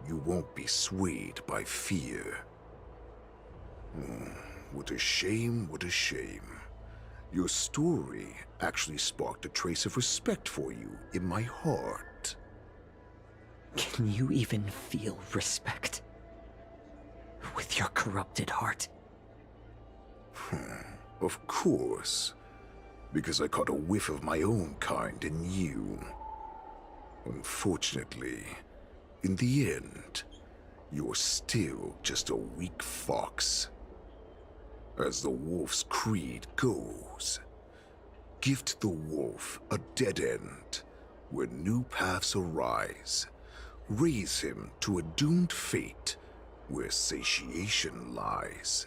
S12: you won't be swayed by fear. What a shame, what a shame. Your story actually sparked a trace of respect for you in my heart.
S14: Can you even feel respect with your corrupted heart?
S12: Of course. Because I caught a whiff of my own kind in you. Unfortunately, in the end, you're still just a weak fox. As the wolf's creed goes, gift the wolf a dead end where new paths arise. Raise him to a doomed fate where satiation lies.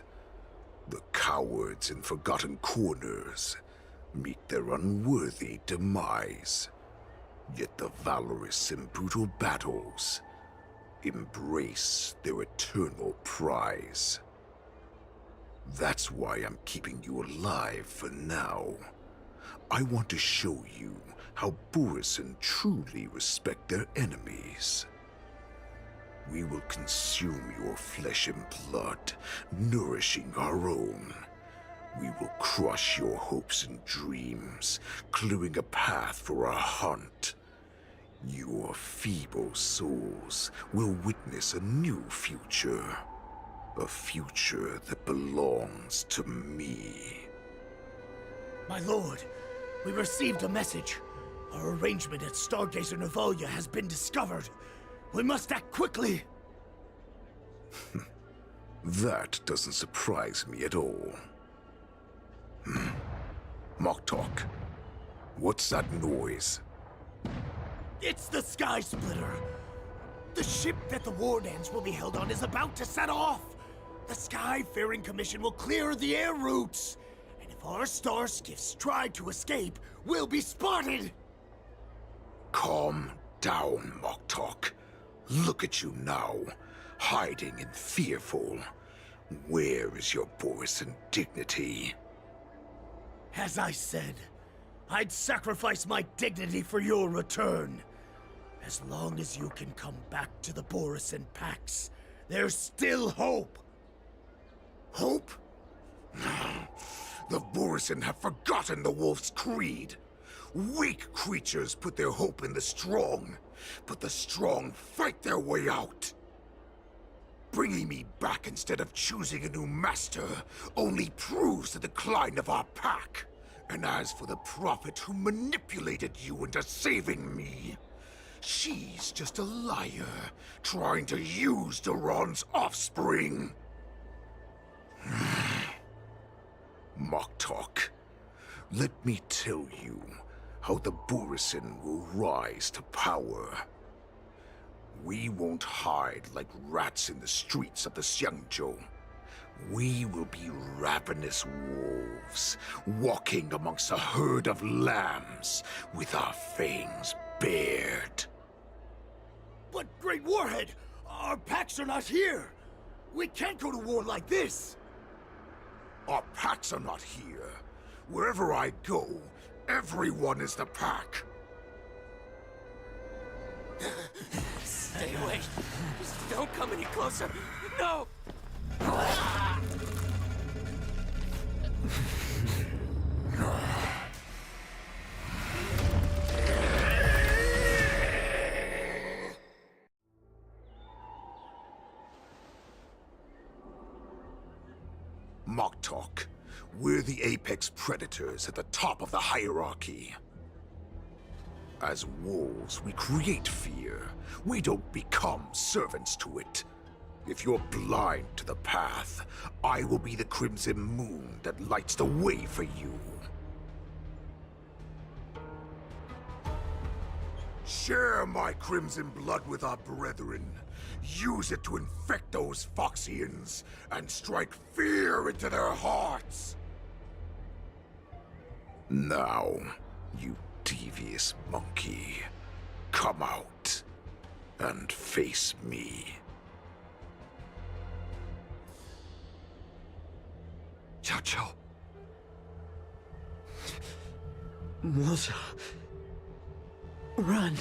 S12: The cowards in forgotten corners meet their unworthy demise. Yet the valorous in brutal battles embrace their eternal prize. That's why I'm keeping you alive for now. I want to show you how Borisin truly respect their enemies. We will consume your flesh and blood, nourishing our own. We will crush your hopes and dreams, clearing a path for our hunt. Your feeble souls will witness a new future. A future that belongs to me.
S15: My lord, we received a message. Our arrangement at Stargazer Navalia has been discovered. We must act quickly.
S12: That doesn't surprise me at all. Moktok, what's that noise?
S15: It's the Sky Splitter. The ship that the war dance will be held on is about to set off. The Skyfaring Commission will clear the air routes. And if our star skiffs try to escape, we'll be spotted.
S12: Calm down, Moktok. Look at you now, hiding and fearful. Where is your Borisin dignity?
S15: As I said, I'd sacrifice my dignity for your return. As long as you can come back to the Borisin Pax, there's still hope.
S12: Hope? The Borisin have forgotten the wolf's creed. Weak creatures put their hope in the strong, but the strong fight their way out. Bringing me back instead of choosing a new master only proves the decline of our pack. And as for the prophet who manipulated you into saving me, she's just a liar trying to use Duran's offspring. Moktok, let me tell you how the Borisin will rise to power. We won't hide like rats in the streets of the Xiangzhou. We will be ravenous wolves, walking amongst a herd of lambs, with our fangs bared.
S15: But, Great Warhead, our packs are not here. We can't go to war like this.
S12: Our packs are not here. Wherever I go, everyone is the pack.
S8: Stay away. Just don't come any closer. No!
S12: Moktok, we're the apex predators at the top of the hierarchy. As wolves, we create fear. We don't become servants to it. If you're blind to the path, I will be the crimson moon that lights the way for you. Share my crimson blood with our brethren. Use it to infect those Foxians and strike fear into their hearts. Now, you devious monkey, come out and face me.
S8: Xiao Qiao. Moza. Run.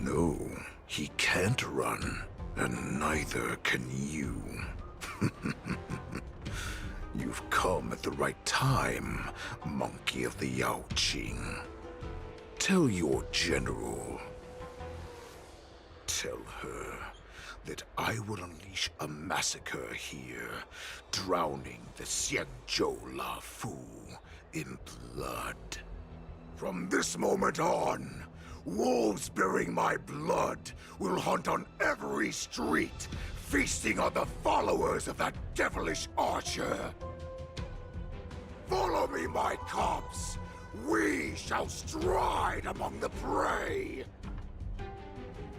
S12: No, he can't run, and neither can you. You've come at the right time, monkey of the Yaoqing. Tell your general. Tell her that I will unleash a massacre here, drowning the Xianzhou La Fu in blood. From this moment on, wolves bearing my blood will hunt on every street, feasting on the followers of that devilish archer. Follow me, my cubs. We shall stride among the prey.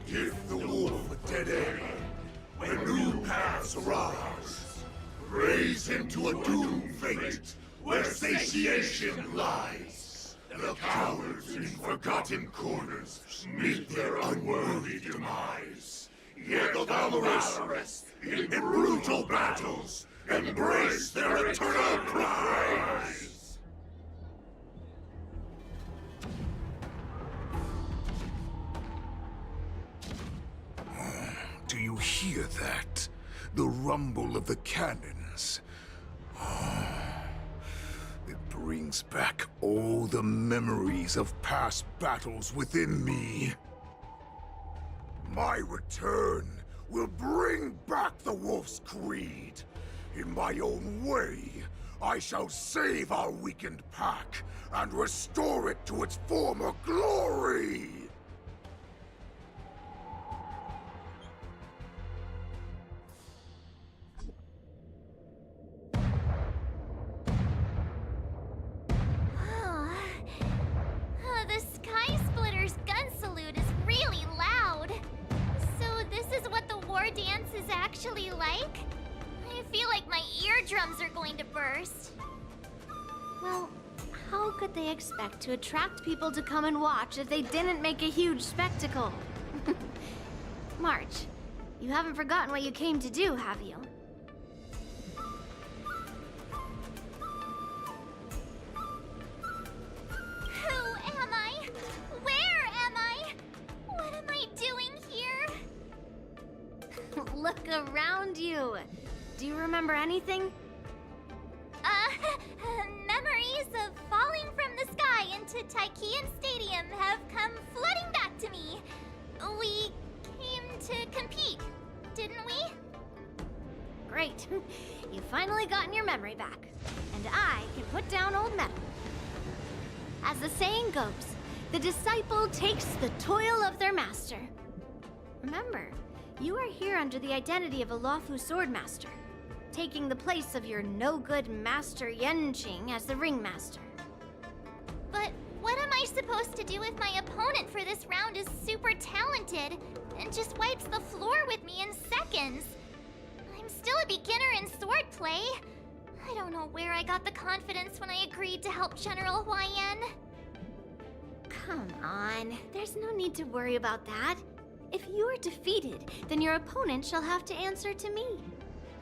S12: Give the wolf a dead end when new paths arise. Raise him to a doomed fate where satiation lies. The cowards in forgotten corners meet their unworthy demise. Yet the valorous in brutal battles embrace their eternal prize. Do you hear that? The rumble of the cannons. It brings back all the memories of past battles within me. My return will bring back the Wolf's Creed. In my own way, I shall save our weakened pack and restore it to its former glory!
S9: The Sky Splitter's gun salute is really loud. So this is what the war dance is actually like? I feel like my eardrums are going to burst.
S11: Well, how could they expect to attract people to come and watch if they didn't make a huge spectacle? March, you haven't forgotten what you came to do, have you?
S9: Who am I? Where am I? What am I doing here?
S11: Look around you. Do you remember anything?
S9: Memories of falling from the sky into Taikian Stadium have come flooding back to me. We came to compete, didn't we?
S11: Great. You've finally gotten your memory back. And I can put down old metal. As the saying goes, the disciple takes the toil of their master. Remember, you are here under the identity of a Luofu swordmaster, taking the place of your no-good master Yenqing as the ringmaster.
S9: But what am I
S11: supposed to do if my opponent for this round is super talented and just wipes the floor with me in seconds? I'm still a beginner in swordplay. I don't know where I got the confidence when I agreed to help General Huayan. Come on, there's no need to worry about that. If you are defeated, then your opponent shall have to answer to me.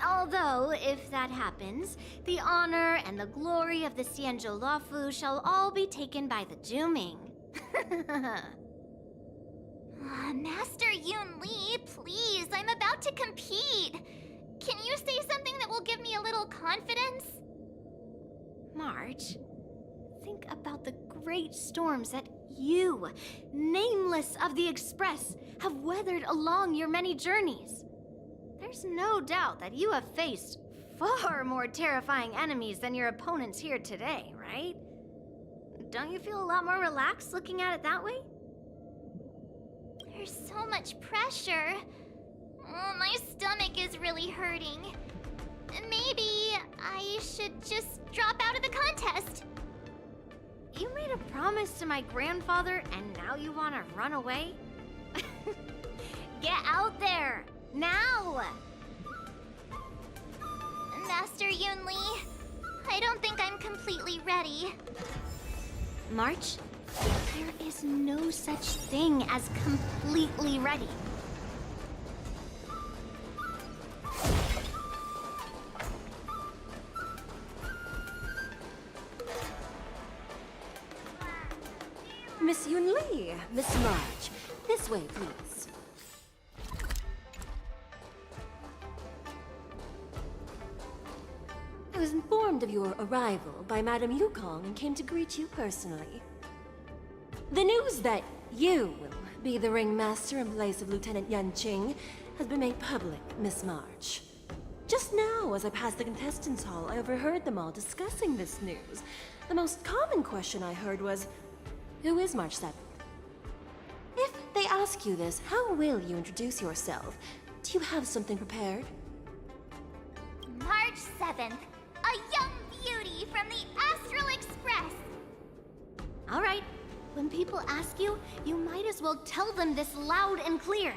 S11: Although, if that happens, the honor and the glory of the Xianzhou Luofu shall all be taken by the Zhuming. Master Yun Li, please, I'm about to compete. Can you say something that will give me a little confidence? March, think about the great storms that you, nameless of the Express, have weathered along your many journeys. There's no doubt that you have faced far more terrifying enemies than your opponents here today, right? Don't you feel a lot more relaxed looking at it that way? There's so much pressure. Oh, my stomach is really hurting. Maybe I should just drop out of the contest. You made a promise to my grandfather and now you want to run away? Get out there! Now! Master Yun Li, I don't think I'm completely ready. March, there is no such thing as completely ready.
S4: Miss Yun Li, Miss March, this way, please. I was informed of your arrival by Madame Yukong and came to greet you personally. The news that you will be the ringmaster in place of Lieutenant Yan Qing has been made public, Miss March. Just now, as I passed the contestants' hall, I overheard them all discussing this news. The most common question I heard was, who is March 7th? If they ask you this, how will you introduce yourself? Do you have something prepared?
S11: March 7th, a young beauty from the Astral Express. All right, when people ask you, you might as well tell them this loud and clear.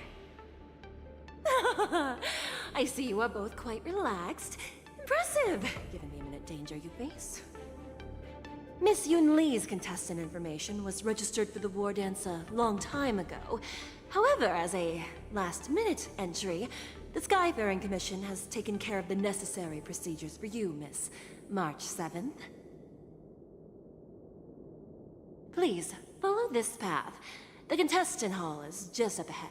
S4: I see you are both quite relaxed. Impressive, given the imminent danger you face. Miss Yun Li's contestant information was registered for the war dance a long time ago. However, as a last-minute entry, the Skyfaring Commission has taken care of the necessary procedures for you, Miss March 7th. Please, follow this path. The contestant hall is just up ahead.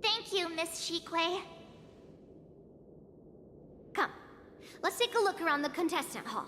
S11: Thank you, Miss Shikui. Come, let's take a look around the contestant hall.